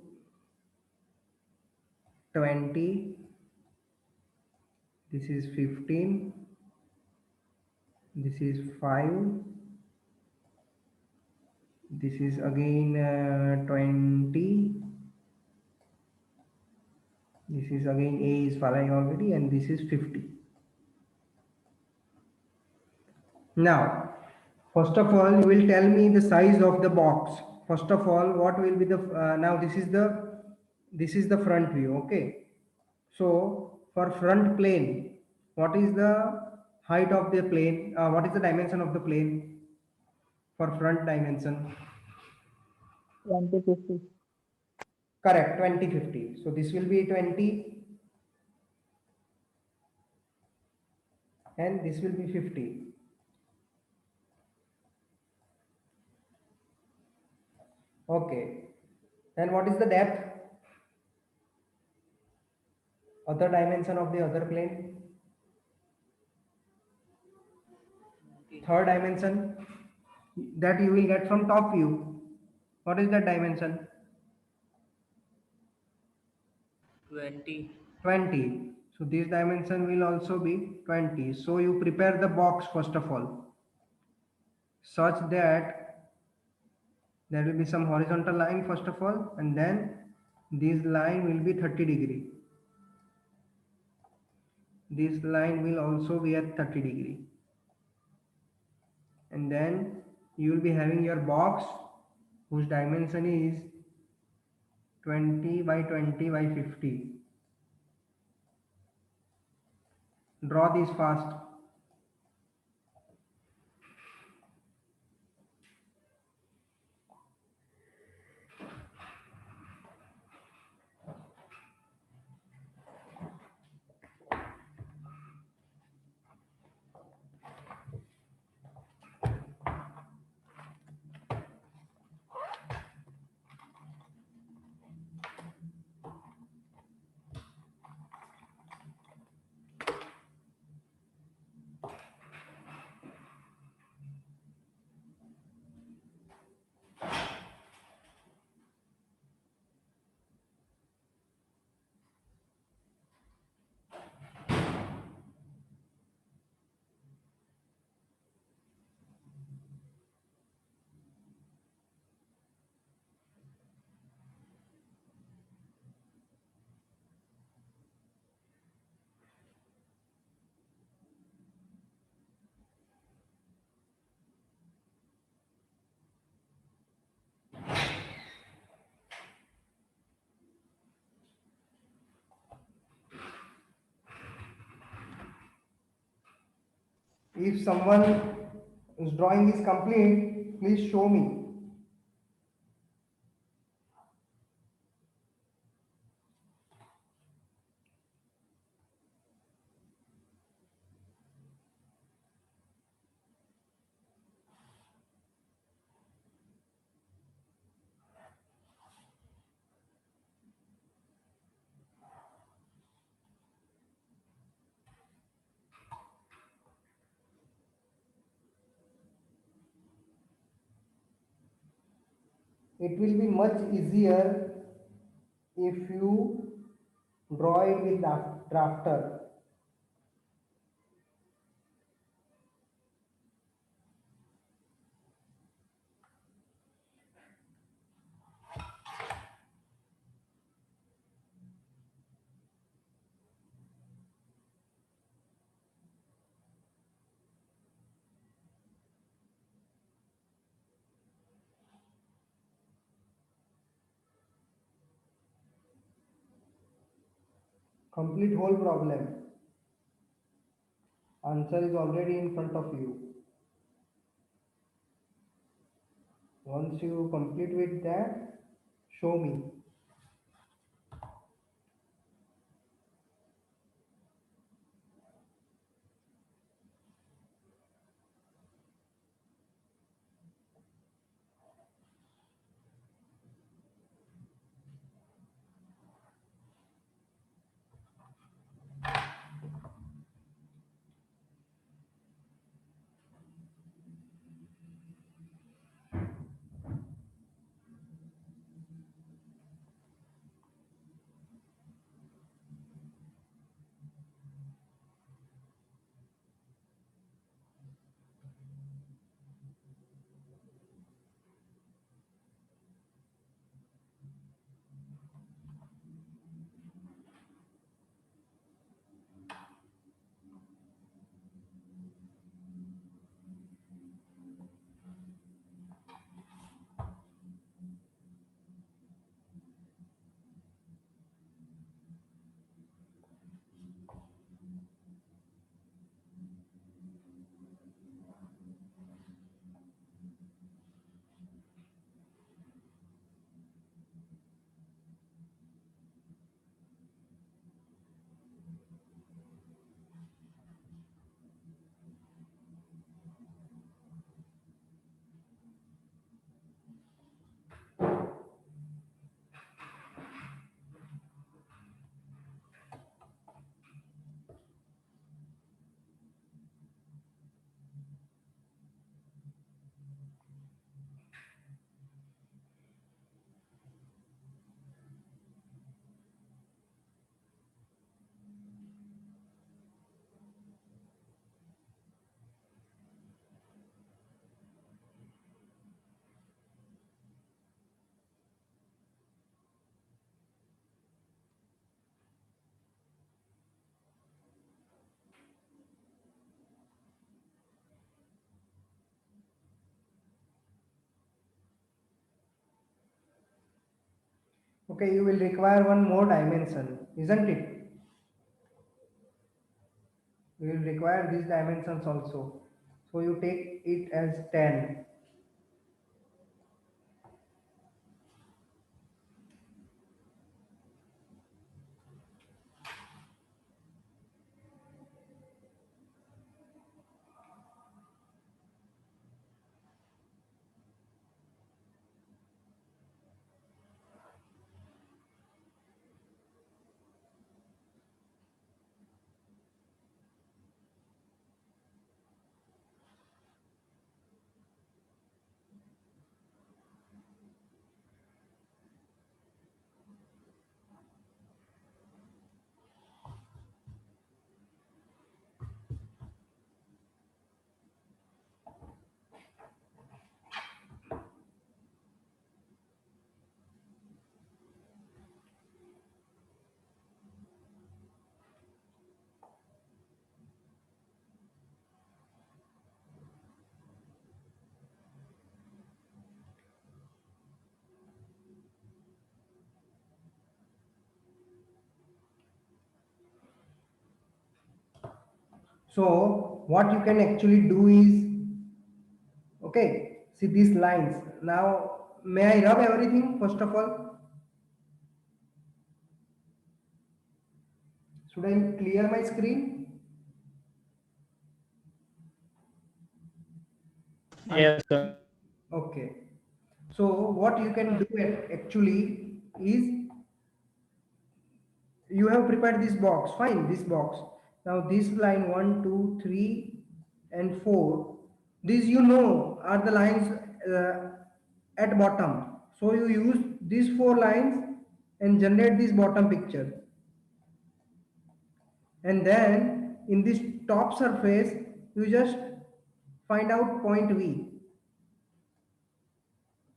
20. This is 15. This is 5. This is again 20. This is again a is following already, and this is 50. Now, first of all, you will tell me the size of the box. First of all, what will be the now this is the front view. Okay, so for front plane, what is the height of the plane? What is the dimension of the plane for front dimension? 2050. Correct, 2050. So this will be 20 and this will be 50. Okay. Then what is the depth? Other dimension of the other plane? Third dimension that you will get from top view. What is that dimension? 20. 20. So this dimension will also be 20. So you prepare the box first of all, such that there will be some horizontal line first of all, and then this line will be 30°. This line will also be at 30°. And then you will be having your box whose dimension is 20 by 20 by 50. Draw this fast. If someone's drawing is complete, please show me. It will be much easier if you draw it with drafter. Complete whole problem. Answer is already in front of you. Once you complete with that, show me. Okay, you will require one more dimension, isn't it? You will require these dimensions also. So you take it as 10. So what you can actually do is, okay, see these lines. Now, may I rub everything first of all? Should I clear my screen? Yes, sir. Okay. So what you can do actually is, you have prepared this box, fine, this box. Now this line 1, 2, 3, and 4, these are the lines at bottom. So you use these 4 lines and generate this bottom picture. And then in this top surface, you just find out point V,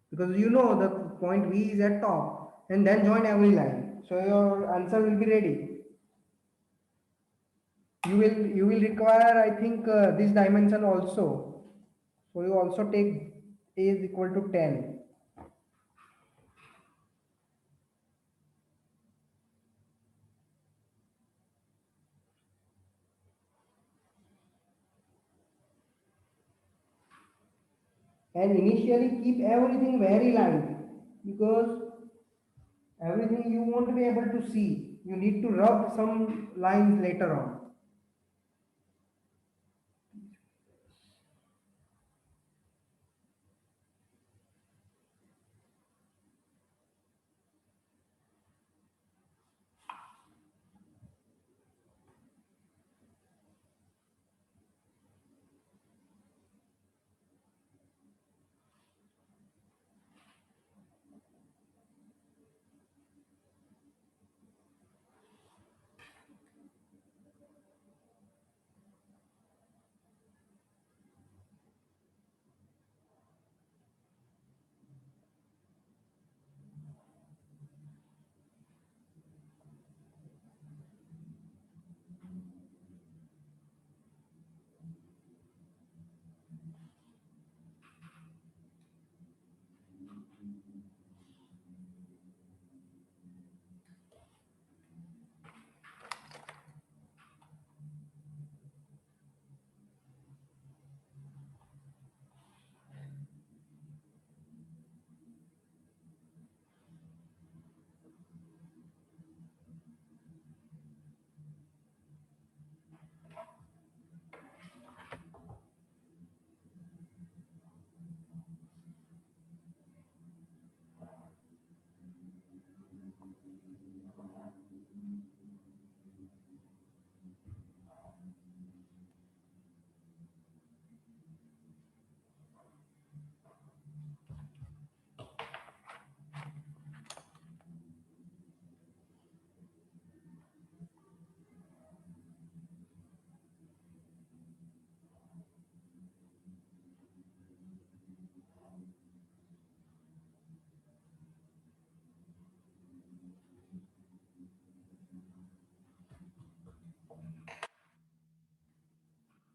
because you know the point V is at top, and then join every line. So your answer will be ready. You will require, I think, this dimension also. So you also take A is equal to 10. And initially keep everything very light, because everything you won't be able to see. You need to rub some lines later on.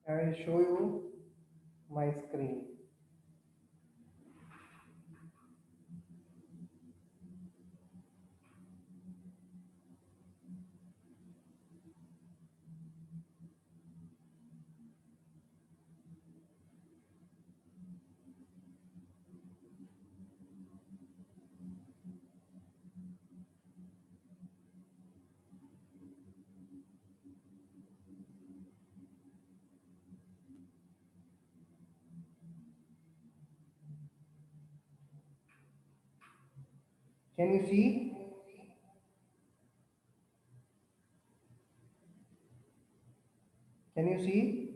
I will show you my screen. Can you see? Can you see?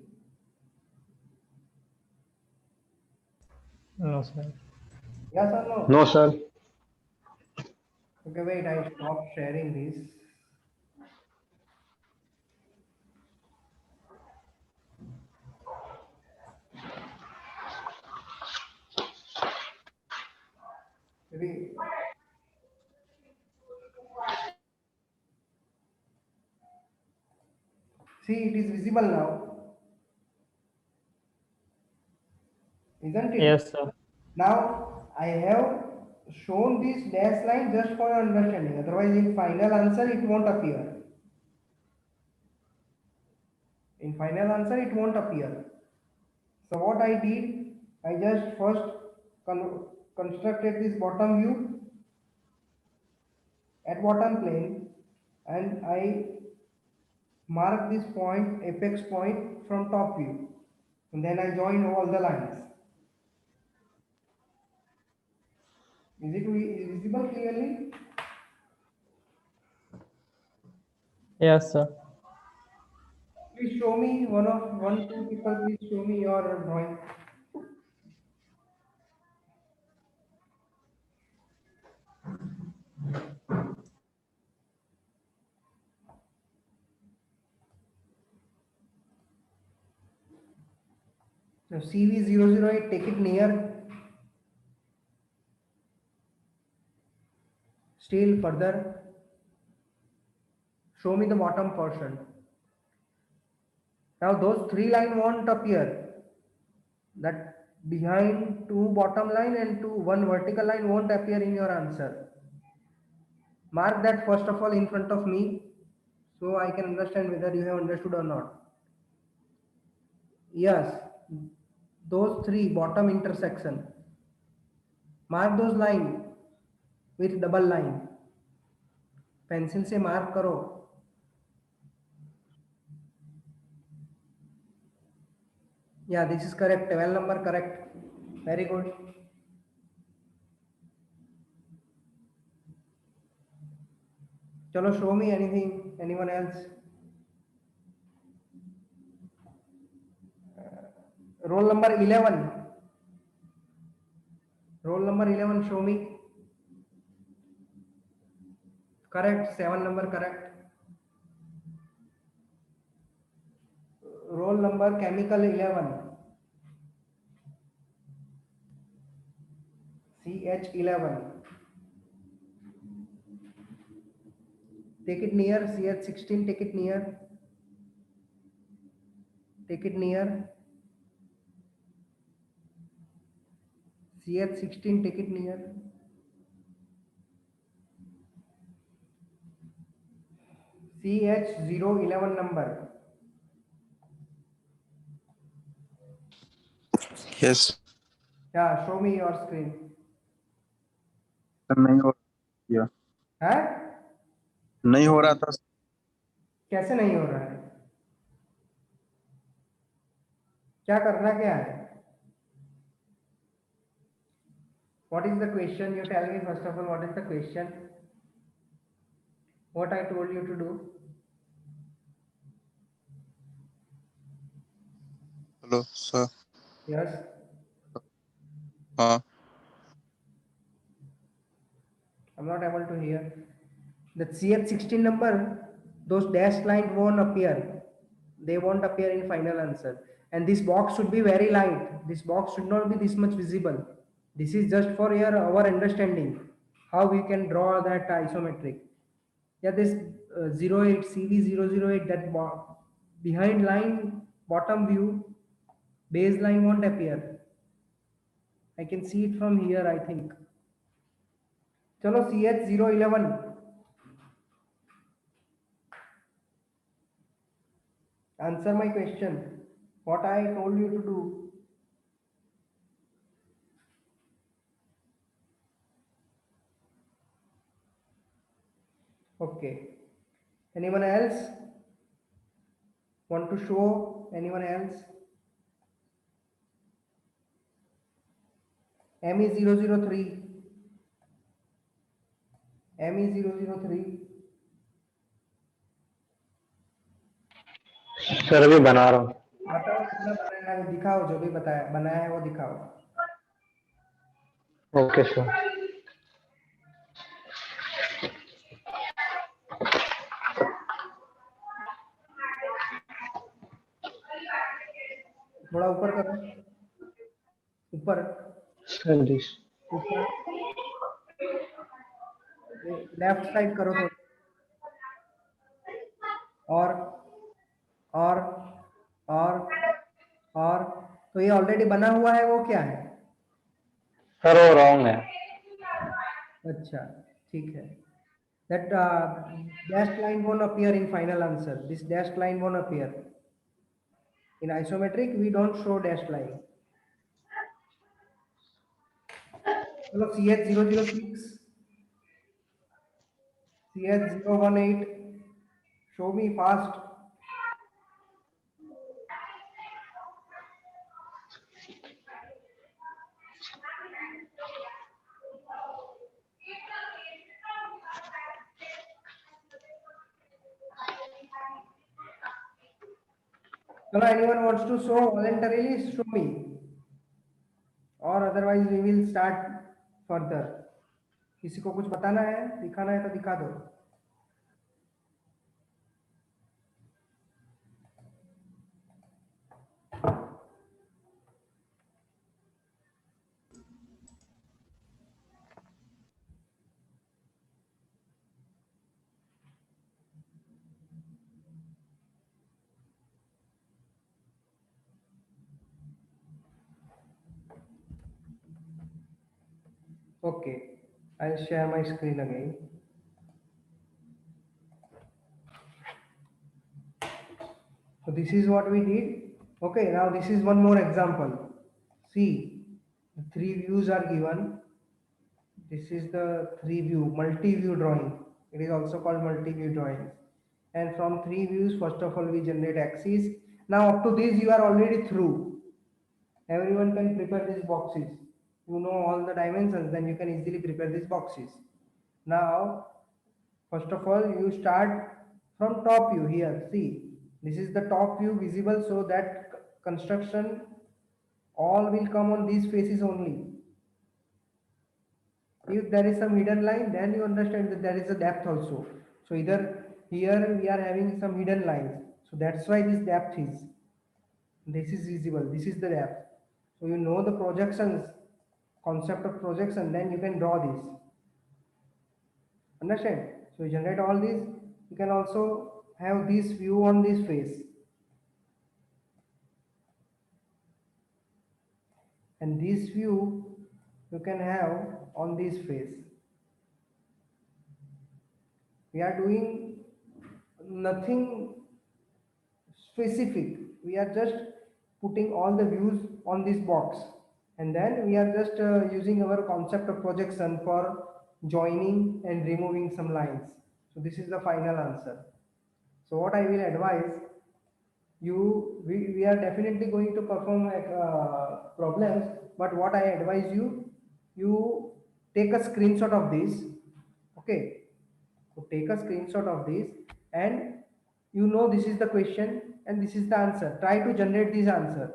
No, sir. Yes or no? No, sir. Okay, wait, I stop sharing this. Maybe. See, it is visible now, isn't it? Yes, sir. Now, I have shown this dash line just for your understanding. Otherwise, in final answer, it won't appear. In final answer, it won't appear. So what I did, I just first constructed this bottom view at bottom plane, and I mark this point, apex point, from top view. And then I join all the lines. Is it visible clearly? Yes, sir. Please show me two people. Please show me your drawing. So CV008, take it near. Still further. Show me the bottom portion. Now those three lines won't appear. That behind two bottom line and one vertical line won't appear in your answer. Mark that first of all in front of me so I can understand whether you have understood or not. Yes, those three bottom intersection. Mark those line with double line. Pencil से mark करो. Yeah, this is correct. 12 number correct. Very good. Chalo, show me anything. Anyone else? Roll number 11. Roll number 11, show me. Correct. 7 number correct. Roll number chemical 11. CH11. Take it near. CH16, take it near. Take it near. CH16, take it near. CH011 number. Yes. Yeah, show me your screen. नहीं हो या है? नहीं हो रहा था. कैसे नहीं हो रहा है? क्या करना क्या है? What is the question? You tell me first of all, what is the question? What I told you to do? Hello, sir. Yes. हाँ. I'm not able to hear. The CH16 number, those dashed lines won't appear. They won't appear in final answer. And this box should be very light. This box should not be this much visible. This is just for our understanding how we can draw that isometric. Yeah, this 08 CV008, that behind line bottom view baseline won't appear. I can see it from here, I think. Chalo, CH011. Answer my question. What I told you to do. Okay. Anyone else? Want to show? Anyone else? ME003. ME003. Sir अभी बना रहा हूँ. बताओ कितना बनाया है, वो दिखाओ. जो भी बताया बनाया है वो दिखाओ. Okay sir. थोड़ा ऊपर करो. ऊपर सर दिस. ऊपर लेफ्ट साइड करो थोड़ा. और और और तो ये ऑलरेडी बना हुआ है, वो क्या है? सर वो रॉन्ग है. अच्छा, ठीक है. That dashed line won't appear in final answer. This dashed line won't appear. In isometric, we don't show dashed line. Hello, CH006, CH018. Show me fast. Hello, anyone wants to show voluntarily? Show me. Or otherwise, we will start further. किसी को कुछ बताना है, दिखाना है तो दिखा दो। Okay, I'll share my screen again. So this is what we did. Okay, now this is one more example. See, the three views are given. This is the three view, multi-view drawing. It is also called multi-view drawing. And from three views, first of all, we generate axis. Now up to this, you are already through. Everyone can prepare these boxes. You know all the dimensions, then you can easily prepare these boxes. Now, first of all, you start from top view here. See, this is the top view visible, so that construction all will come on these faces only. If there is some hidden line, then you understand that there is a depth also. So either here we are having some hidden lines. So that's why this depth is. This is visible. This is the depth. So you know the projections, concept of projection, then you can draw this. Understand? So you generate all these. You can also have this view on this face. And this view you can have on this face. We are doing nothing specific. We are just putting all the views on this box, and then we are just using our concept of projection for joining and removing some lines. So this is the final answer. So what I will advise you, we are definitely going to perform problems, but what I advise you, you take a screenshot of this. Okay, so take a screenshot of this, and you know this is the question and this is the answer. Try to generate this answer.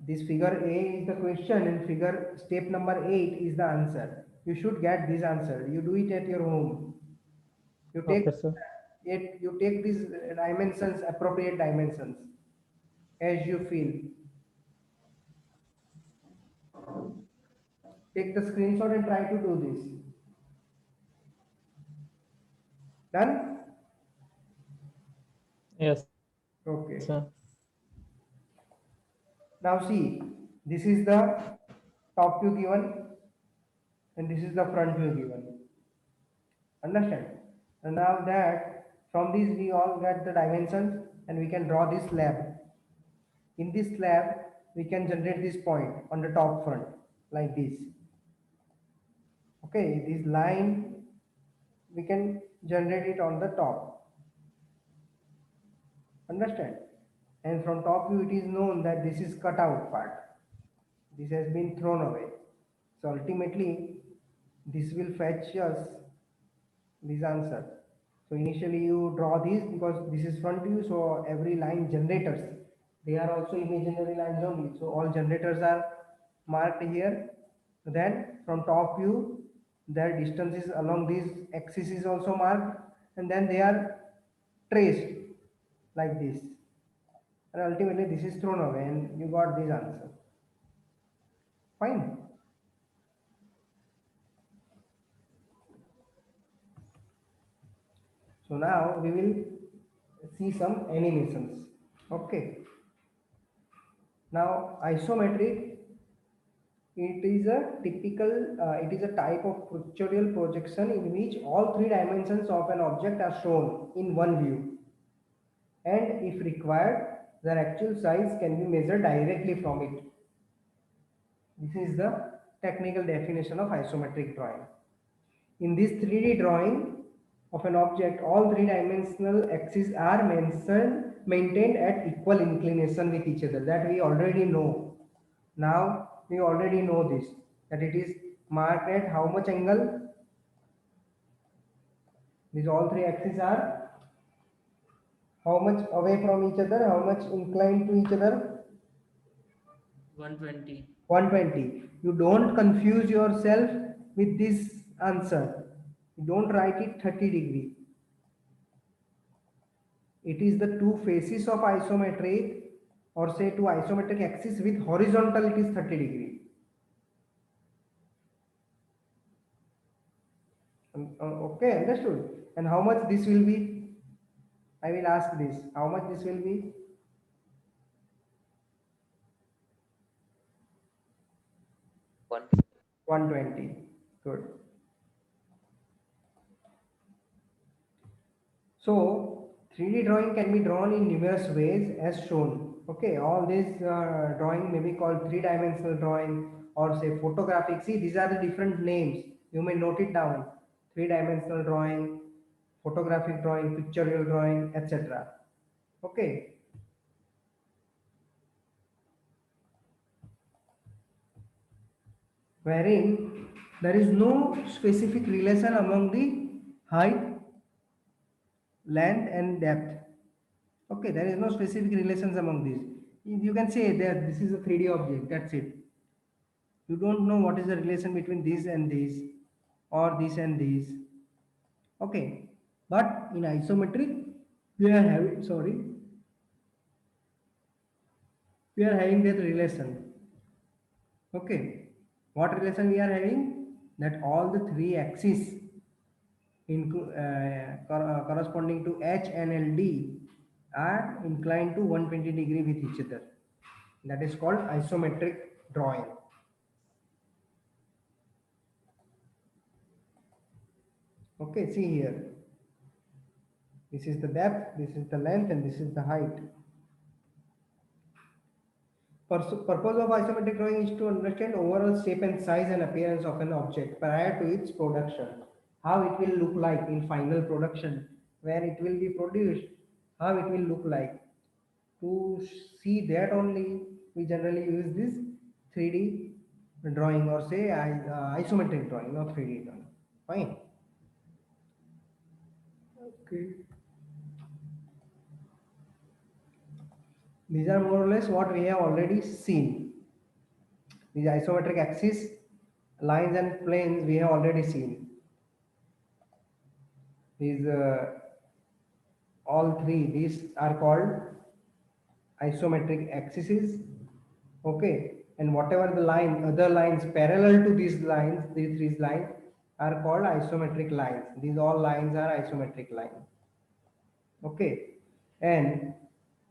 This figure A is the question and figure step number 8 is the answer. You should get this answer. You do it at your home. You take Okay, sir. you take these dimensions, appropriate dimensions as you feel. Take the screenshot and try to do this. Done? Yes, Okay. sir. Now see, this is the top view given and this is the front view given. Understand? And now that from this we all get the dimensions and we can draw this slab. In this slab, we can generate this point on the top front like this. Okay, this line we can generate it on the top. Understand? And from top view it is known that this is cut out part. This has been thrown away. So ultimately this will fetch us this answer. So initially you draw this because this is front view, so every line generators, they are also imaginary lines only. So all generators are marked here. Then from top view, their distances along these axis is also marked, and then they are traced like this. And ultimately this is thrown away and you got this answer. Fine. So now we will see some animations. Okay. Now isometric, it is a typical, it is a type of pictorial projection in which all three dimensions of an object are shown in one view. And if required, their actual size can be measured directly from it. This is the technical definition of isometric drawing. In this 3D drawing of an object, all three-dimensional axes are maintained at equal inclination with each other. That we already know. Now we already know this, that it is marked at how much angle? These all three axes are how much away from each other, how much inclined to each other? 120. 120. You don't confuse yourself with this answer. Don't write it 30 degree. It is the two faces of isometric, or say two isometric axis with horizontal, it is 30 degree. Okay, understood. And how much this will be? I will ask this. How much this will be? 120. Good. So 3D drawing can be drawn in numerous ways as shown. Okay, all this drawing may be called three-dimensional drawing, or say photographic. See, these are the different names. You may note it down. Three-dimensional drawing, photographic drawing, pictorial drawing, etc. Okay. Wherein there is no specific relation among the height, length and depth. Okay, there is no specific relations among these. You can say that this is a 3D object, that's it. You don't know what is the relation between this and this, or this and this. Okay, but in isometric, we are having, we are having that relation. Okay, what relation we are having? That all the three axes corresponding to H and LD are inclined to 120 degree with each other. That is called isometric drawing. Okay, see here. This is the depth, this is the length, and this is the height. Purpose of isometric drawing is to understand overall shape and size and appearance of an object prior to its production. How it will look like in final production, when it will be produced, how it will look like. To see that only, we generally use this 3D drawing, or say isometric drawing, not 3D drawing. Fine. Okay. These are more or less what we have already seen. These isometric axis, lines and planes we have already seen. These all three, these are called isometric axes. Okay, and whatever the line, other lines parallel to these lines, these three lines are called isometric lines. These all lines are isometric lines. Okay, and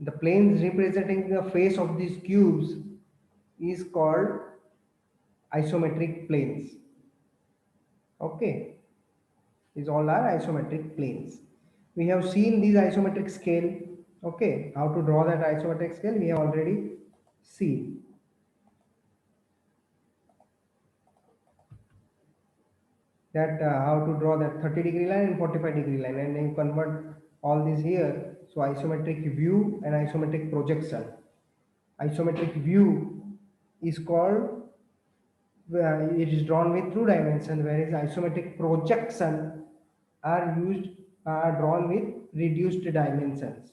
the planes representing the face of these cubes is called isometric planes. Okay, these all are isometric planes. We have seen these isometric scale. Okay, how to draw that isometric scale we have already seen. That how to draw that 30 degree line and 45 degree line, and then convert all these here. So isometric view and isometric projection. Isometric view is called, it is drawn with two dimensions, whereas isometric projection are drawn with reduced dimensions.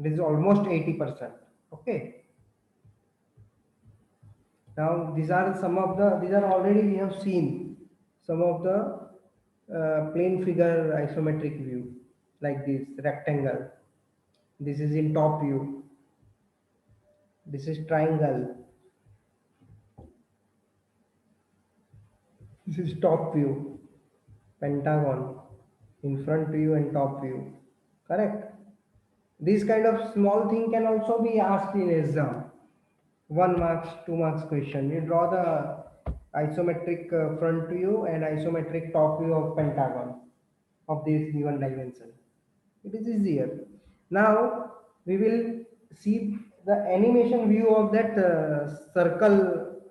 It is almost 80%. Okay. Now these are some of the, these are already we have seen some of the plane figure isometric view, like this rectangle. This is in top view. This is triangle. This is top view. Pentagon, in front view and top view. Correct. This kind of small thing can also be asked in exam. 1 marks, 2 marks question. You draw the isometric front view and isometric top view of pentagon of this given dimension. It is easier. Now we will see the animation view of that circle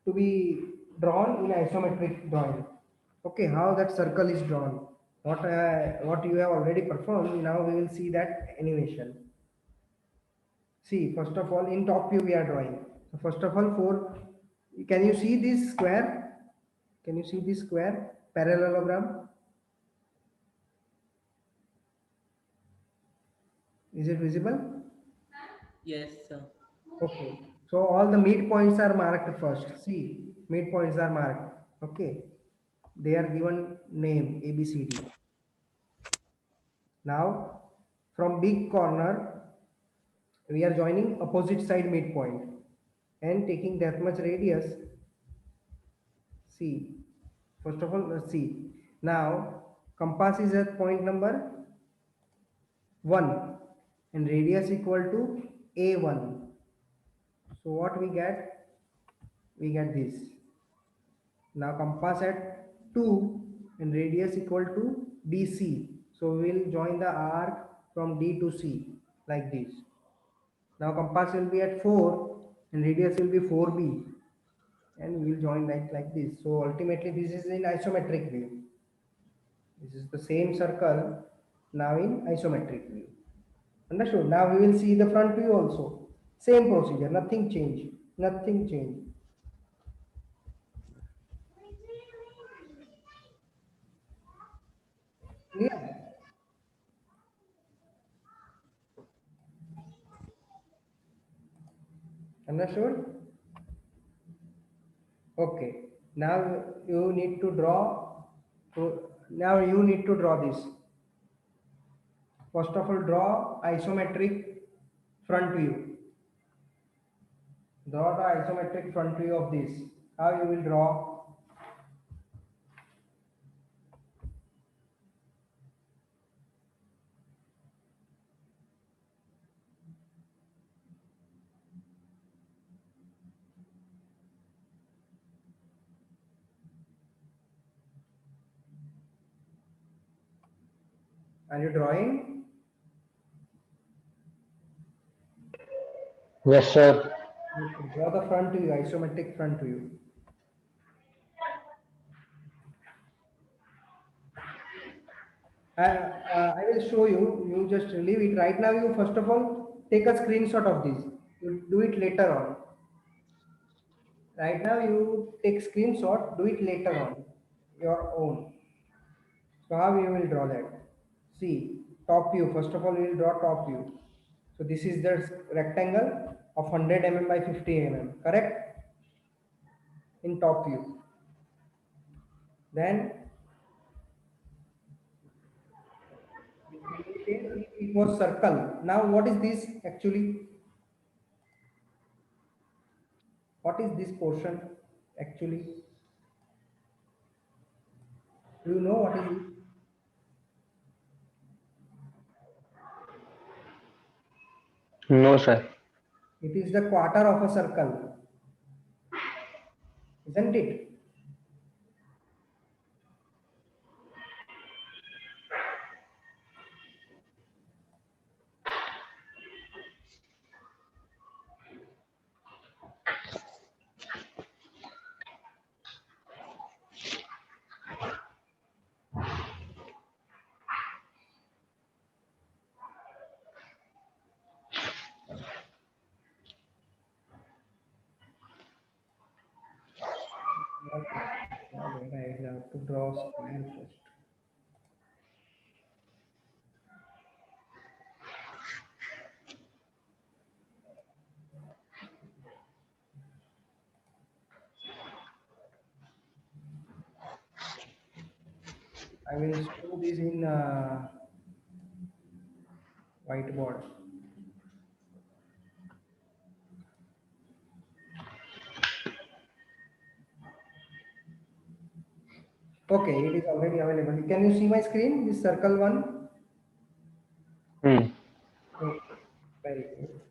to be drawn in isometric drawing. Okay, how that circle is drawn. What you have already performed. Now we will see that animation. See, first of all, in top view we are drawing. So first of all, can you see this square? Can you see this square parallelogram? Is it visible? Yes, sir. Okay. So all the midpoints are marked first. See, midpoints are marked. Okay, they are given name ABCD. Now from big corner we are joining opposite side midpoint and taking that much radius. See, first of all, let's see. Now compass is at point number 1 and radius equal to A1. So what we get? We get this. Now compass at 2 and radius equal to BC. So we will join the arc from D to C like this. Now compass will be at 4 and radius will be 4B and we will join like this. So ultimately this is in isometric view. This is the same circle now in isometric view. Understood? Now we will see the front view also. Same procedure, nothing changed. Nothing changed. Yeah. Understood? Okay. Now you need to draw. Now you need to draw this. First of all, draw isometric front view. Draw the isometric front view of this. How you will draw? Are you drawing? Yes, sir. Okay. Draw the front view, isometric front view. I will show you. You just leave it right now. You first of all take a screenshot of this. You do it later on. Right now you take screenshot. Do it later on your own. So how you will draw that? See, top view. First of all, we will draw top view. So this is the rectangle of 100 mm by 50 mm. Correct? In top view. Then it was circle. Now what is this actually? What is this portion actually? Do you know what is it? No, sir. It is the quarter of a circle, isn't it? Okay. I have to draw square first. I will show this in whiteboard. Okay, it is already available. Can you see my screen? This circle one. Hmm. Okay, very good.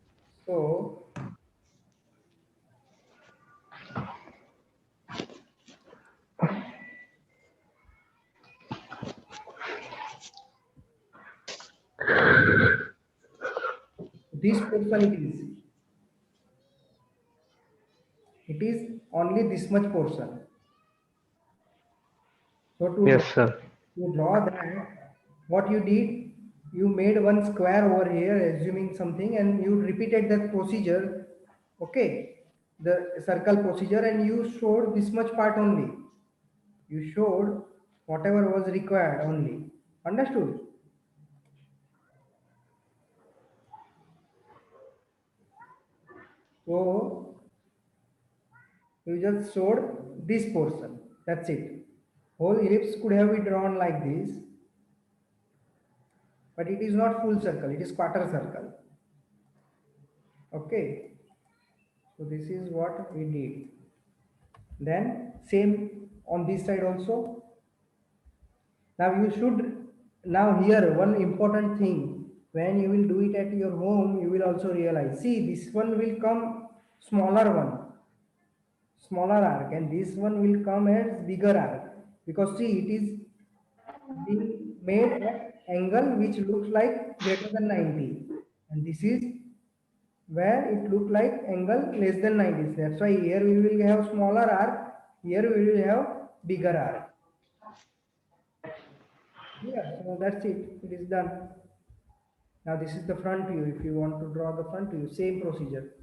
So this portion it is. It is only this much portion. So Yes, sir. to draw that, what you did, you made one square over here, assuming something, and you repeated that procedure. Okay, the circle procedure, and you showed this much part only. You showed whatever was required only. Understood? So you just showed this portion. That's it. Whole ellipse could have been drawn like this, but it is not full circle, it is quarter circle. Okay, so this is what we did. Then same on this side also. Now you should, now here one important thing, when you will do it at your home, you will also realize, see, this one will come smaller one, smaller arc, and this one will come as bigger arc, because see, it is being made at angle which looks like greater than 90, and this is where it look like angle less than 90. That's why here we will have smaller arc, here we will have bigger arc. Yeah, so that's it. It is done. Now this is the front view. If you want to draw the front view, same procedure.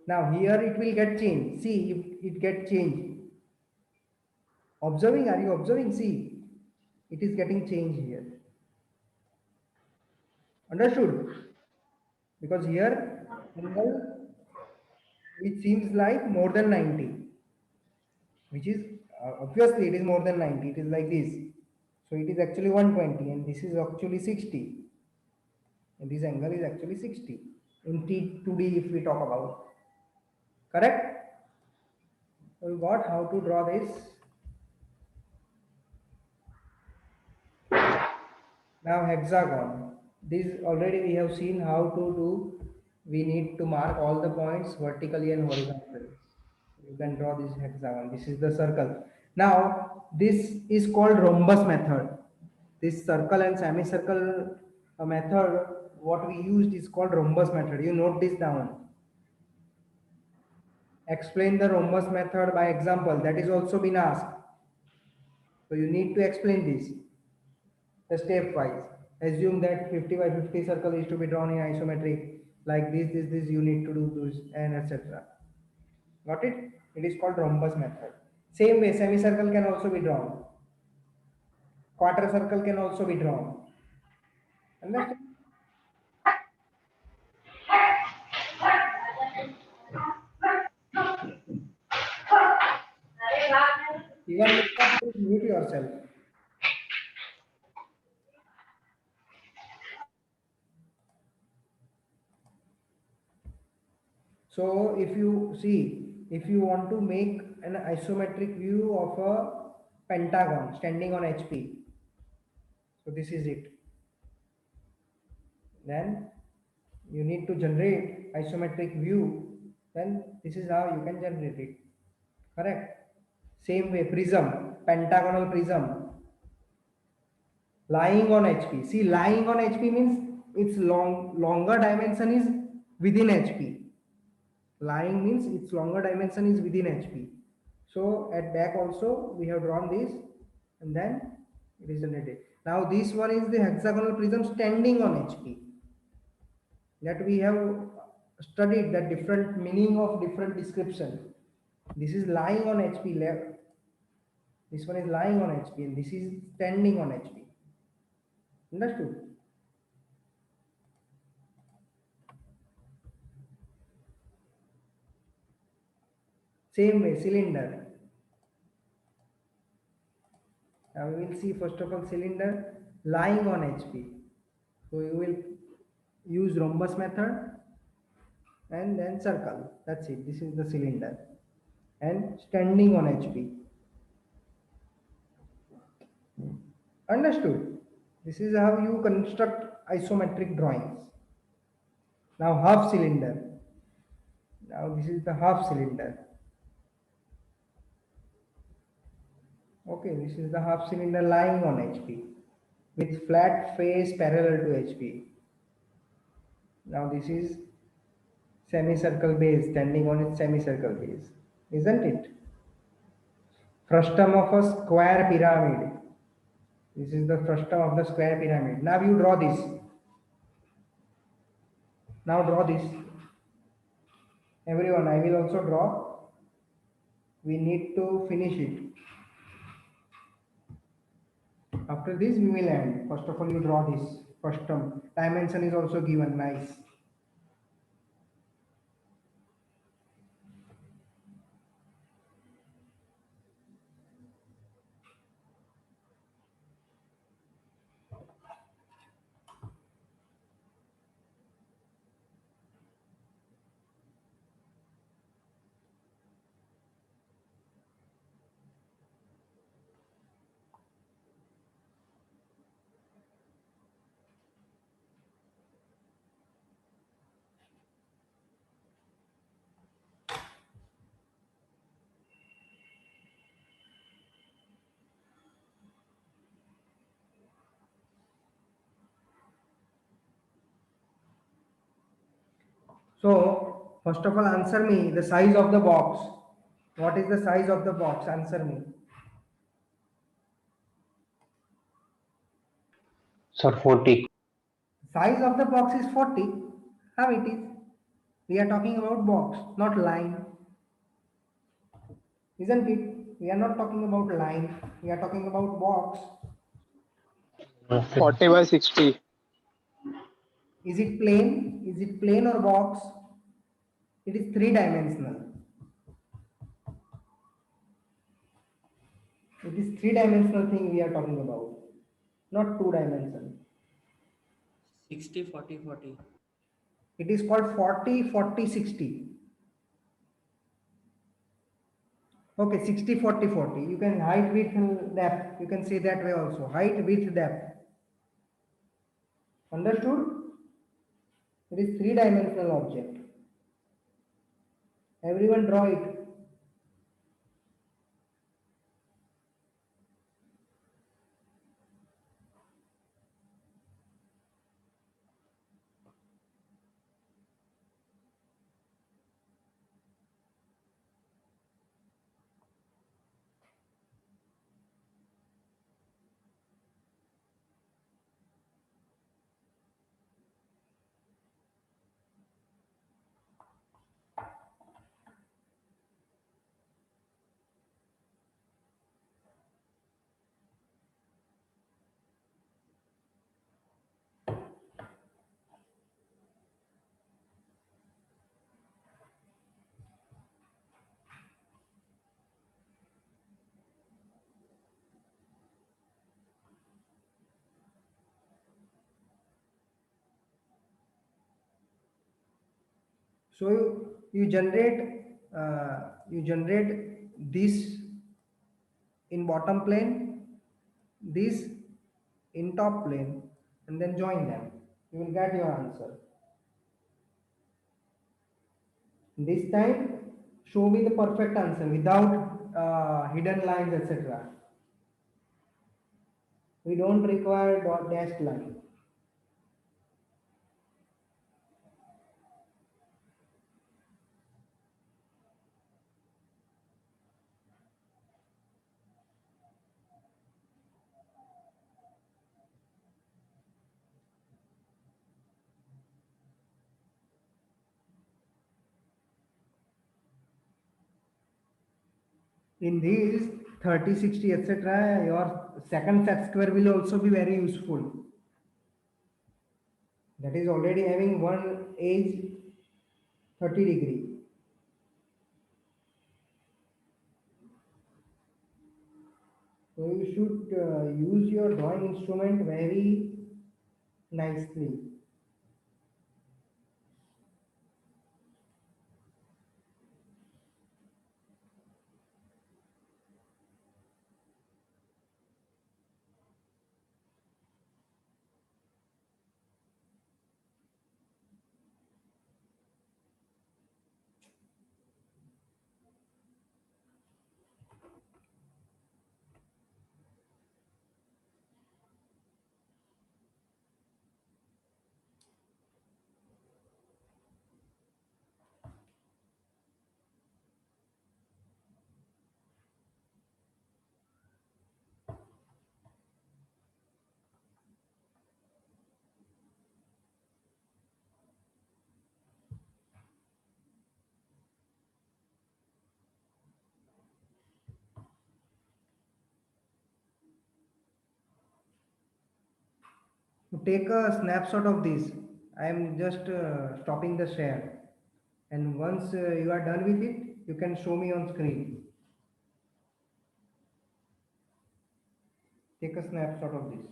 Now here it will get changed. See, if it get changed. Observing, are you observing? See, it is getting changed here. Understood? Because here angle it seems like more than 90, which is obviously it is more than 90. It is like this. So it is actually 120, and this is actually 60. And this angle is actually 60 in T2D if we talk about. Correct? So we got how to draw this. Now hexagon. This already we have seen how to do. We need to mark all the points vertically and horizontally. You can draw this hexagon. This is the circle. Now this is called rhombus method. This circle and semicircle method, what we used is called rhombus method. You note this down. Explain the rhombus method by example. That is also been asked. So you need to explain this the stepwise. Assume that 50 by 50 circle is to be drawn in isometric like this you need to do this and etc. Got it? It is called rhombus method. Same way semicircle can also be drawn. Quarter circle can also be drawn. Understand? Even if you mute yourself. So if you see, if you want to make an isometric view of a pentagon standing on HP, so this is it. Then you need to generate isometric view. Then this is how you can generate it. Correct? Same way, prism, pentagonal prism, lying on HP. See, lying on HP means its longer dimension is within HP. Lying means its longer dimension is within HP. So at back also we have drawn this, and then it is generated. Now this one is the hexagonal prism standing on HP. That we have studied the different meaning of different description. This is lying on HP left. This one is lying on HP, and this is standing on HP. Understood? Same way, cylinder. Now we will see first of all cylinder lying on HP. So you will use rhombus method and then circle. That's it. This is the cylinder. And standing on HP. Understood? This is how you construct isometric drawings. Now half cylinder. Now this is the half cylinder. Okay, this is the half cylinder lying on HP with flat face parallel to HP. Now this is semicircle base standing on its semicircle base, isn't it? Frustum of a square pyramid. This is the frustum of the square pyramid. Now you draw this. Now draw this. Everyone, I will also draw. We need to finish it. After this, we will end. First of all, you draw this frustum. Dimension is also given. Nice. So, first of all, answer me the size of the box. What is the size of the box? Answer me. Sir, 40. Size of the box is 40. How it is? We are talking about box, not line. Isn't it? We are not talking about line. We are talking about box. 40 by 60. Is it plane? Is it plane or box? It is three-dimensional. It is three-dimensional thing we are talking about, not two-dimensional. 60, 40, 40. It is called 40, 40, 60. Okay, 60, 40, 40. You can height, width, depth. You can say that way also. Height, width, depth. Understood? It is three-dimensional object. Everyone draw it. So you generate this in bottom plane, this in top plane, and then join them. You will get your answer. This time, show me the perfect answer without hidden lines, etc. We don't require dot dashed line. In these 30, 60, etc., your second set square will also be very useful. That is already having one edge 30 degree. So you should use your drawing instrument very nicely. Take a snapshot of this. I am just stopping the share. And once you are done with it, you can show me on screen. Take a snapshot of this.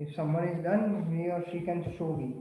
If someone is done, he or she can show me.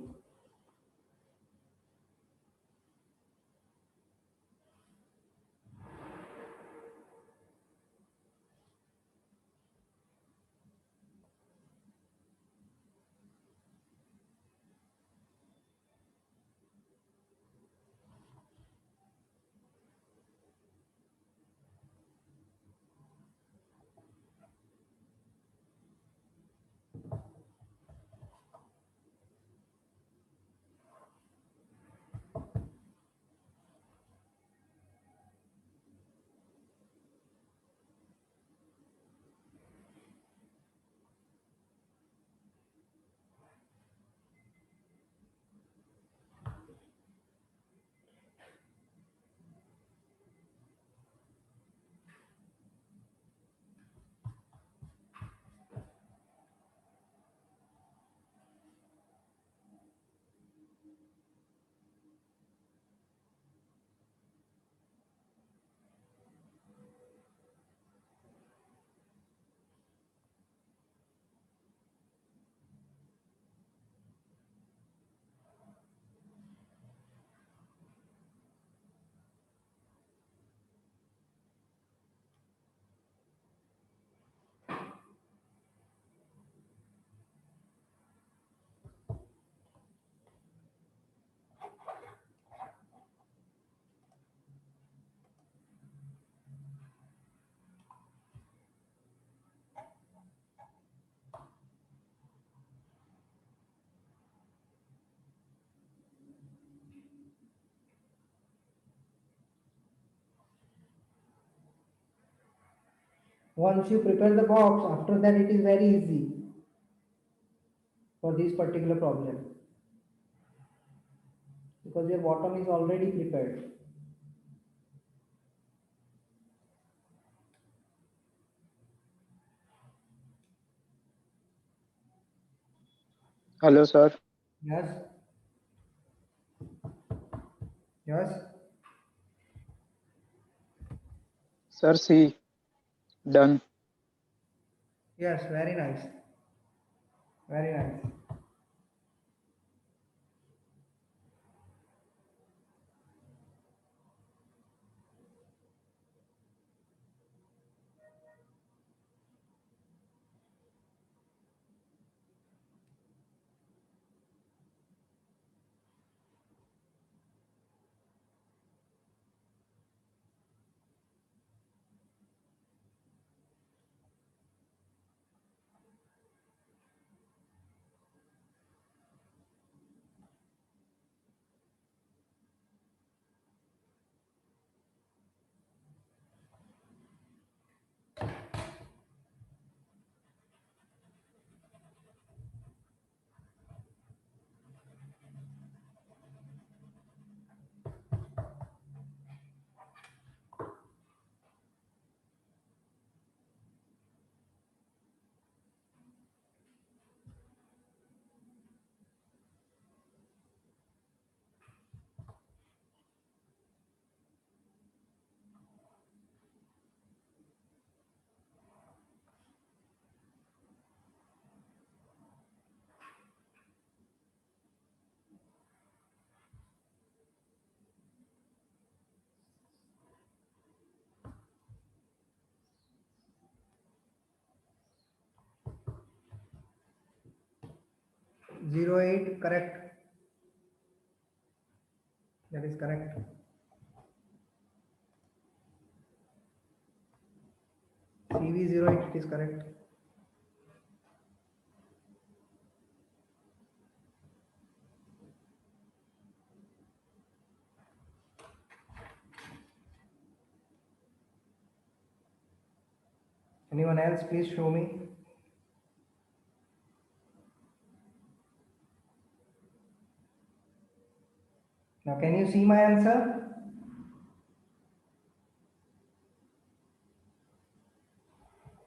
Once you prepare the box, after that it is very easy for this particular problem because your bottom is already prepared. Hello, sir. Yes. Yes. Sir, C. Done. Yes. Very nice. Very nice. Zero 08 correct. That is correct. CV 08 it is correct. Anyone else, please show me. Now, can you see my answer?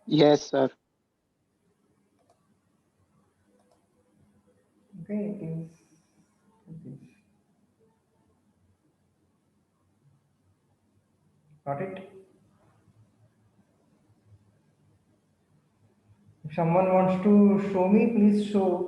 Yes, sir. Okay, it is. Got it? If someone wants to show me, please show.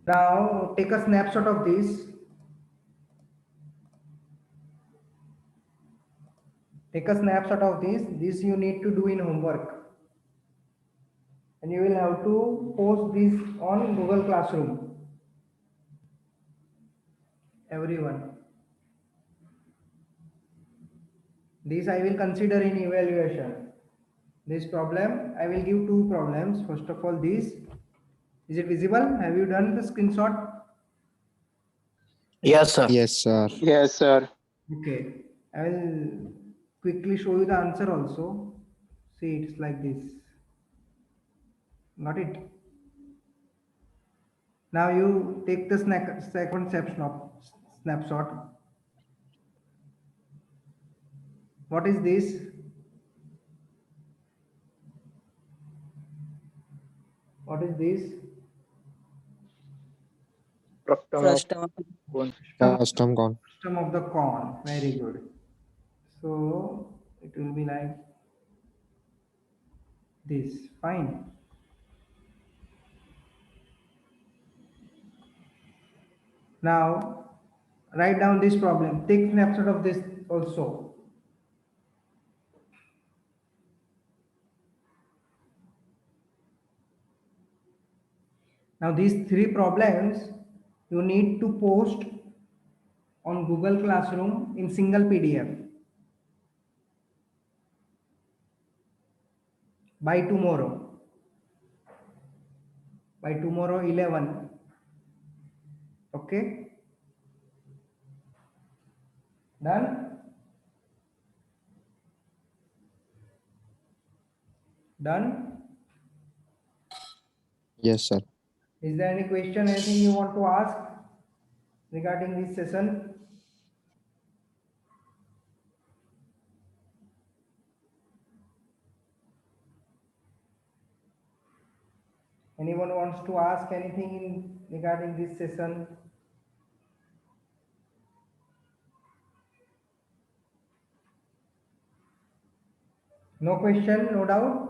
Now, take a snapshot of this. Take a snapshot of this. This you need to do in homework. And you will have to post this on Google Classroom. Everyone. This I will consider in evaluation. This problem, I will give two problems. First of all, this. Is it visible? Have you done the screenshot? Yes, sir. Yes, sir. Yes, sir. Okay. I will quickly show you the answer also. See, it's like this. Got it? Now you take the second snapshot. What is this? What is this? Frustum of cone. Custom gone. System of the corn. Very good. So it will be like this. Fine. Now, write down this problem. Take snapshot of this also. Now, these three problems you need to post on Google Classroom in single PDF by tomorrow. By tomorrow 11. Okay? Done? Done? Yes, sir. Is there any question, anything you want to ask regarding this session? Anyone wants to ask anything regarding this session? No question, no doubt?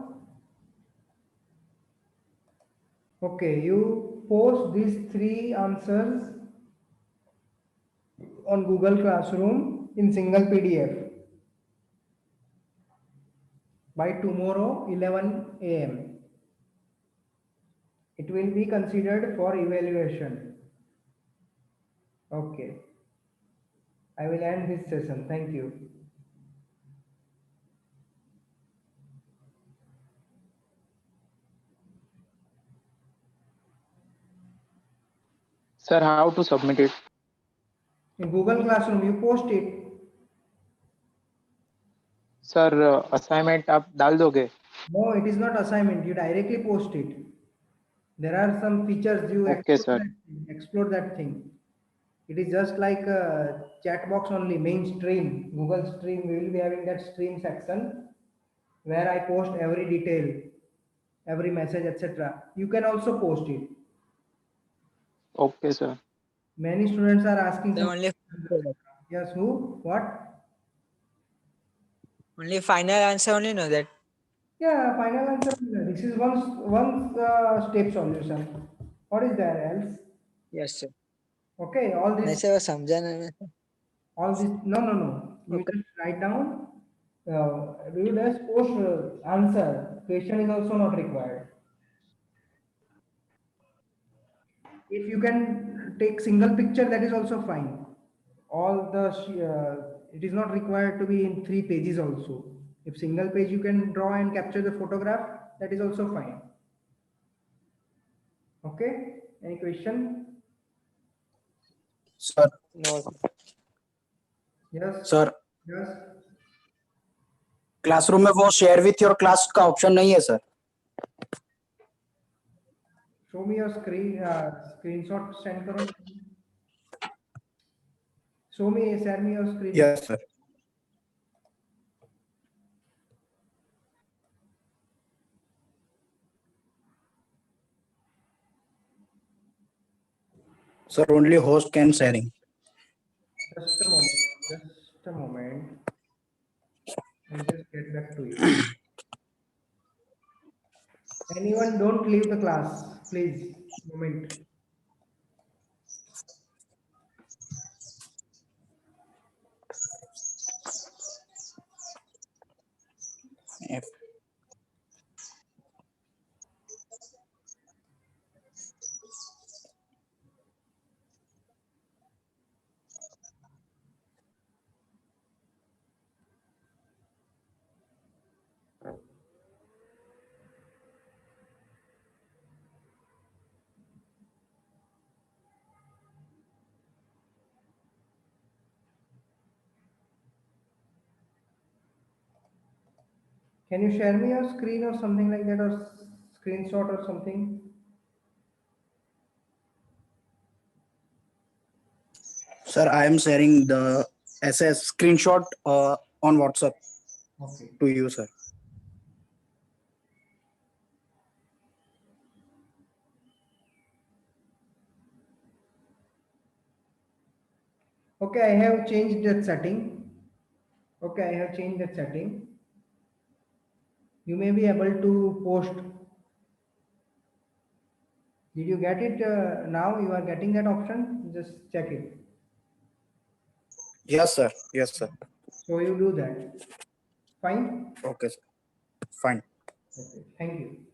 Okay, you post these three answers on Google Classroom in single PDF by tomorrow 11 a.m. It will be considered for evaluation. Okay. I will end this session. Thank you. Sir, how to submit it? In Google Classroom, you post it. Sir, assignment आप डाल दोगे? No, it is not assignment. You directly post it. There are some features you Okay, sir. explore that thing. It is just like a chat box only, mainstream. Google Stream, we will be having that stream section where I post every detail, every message, etc. You can also post it. Okay, sir. Many students are asking The some. only Yes, who? What? final answer only know that. Yeah, final answer. This is one step solution. What is there else? Yes, sir. Okay, all नहीं this, sir वो समझा नहीं मैं. no. You Okay. just write down. You just post answer. Question is also not required. If you can take single picture, that is also fine. All the it is not required to be in 3 pages also. If single page you can draw and capture the photograph, that is also fine. Okay. Any question? Sir, No. Yes. sir, Yes. Classroom में वो share with your class का option नहीं है sir. Show me your screen. Screenshot send करो. Send me your screen. Yes, sir. Sir, only host can sharing. Just a moment. Just a moment. I'll just get back to you. Anyone don't leave the class, please. Moment. If Can you share me your screen or something like that, or screenshot or something? Sir, I am sharing the SS screenshot on WhatsApp Okay. to you, sir. Okay, I have changed that setting. Okay, I have changed that setting. You may be able to post Did you get it? Now you are getting that option. Just check it. Yes, sir. Yes, sir. So you do that. Fine. Okay, sir. Fine. Okay. Thank you.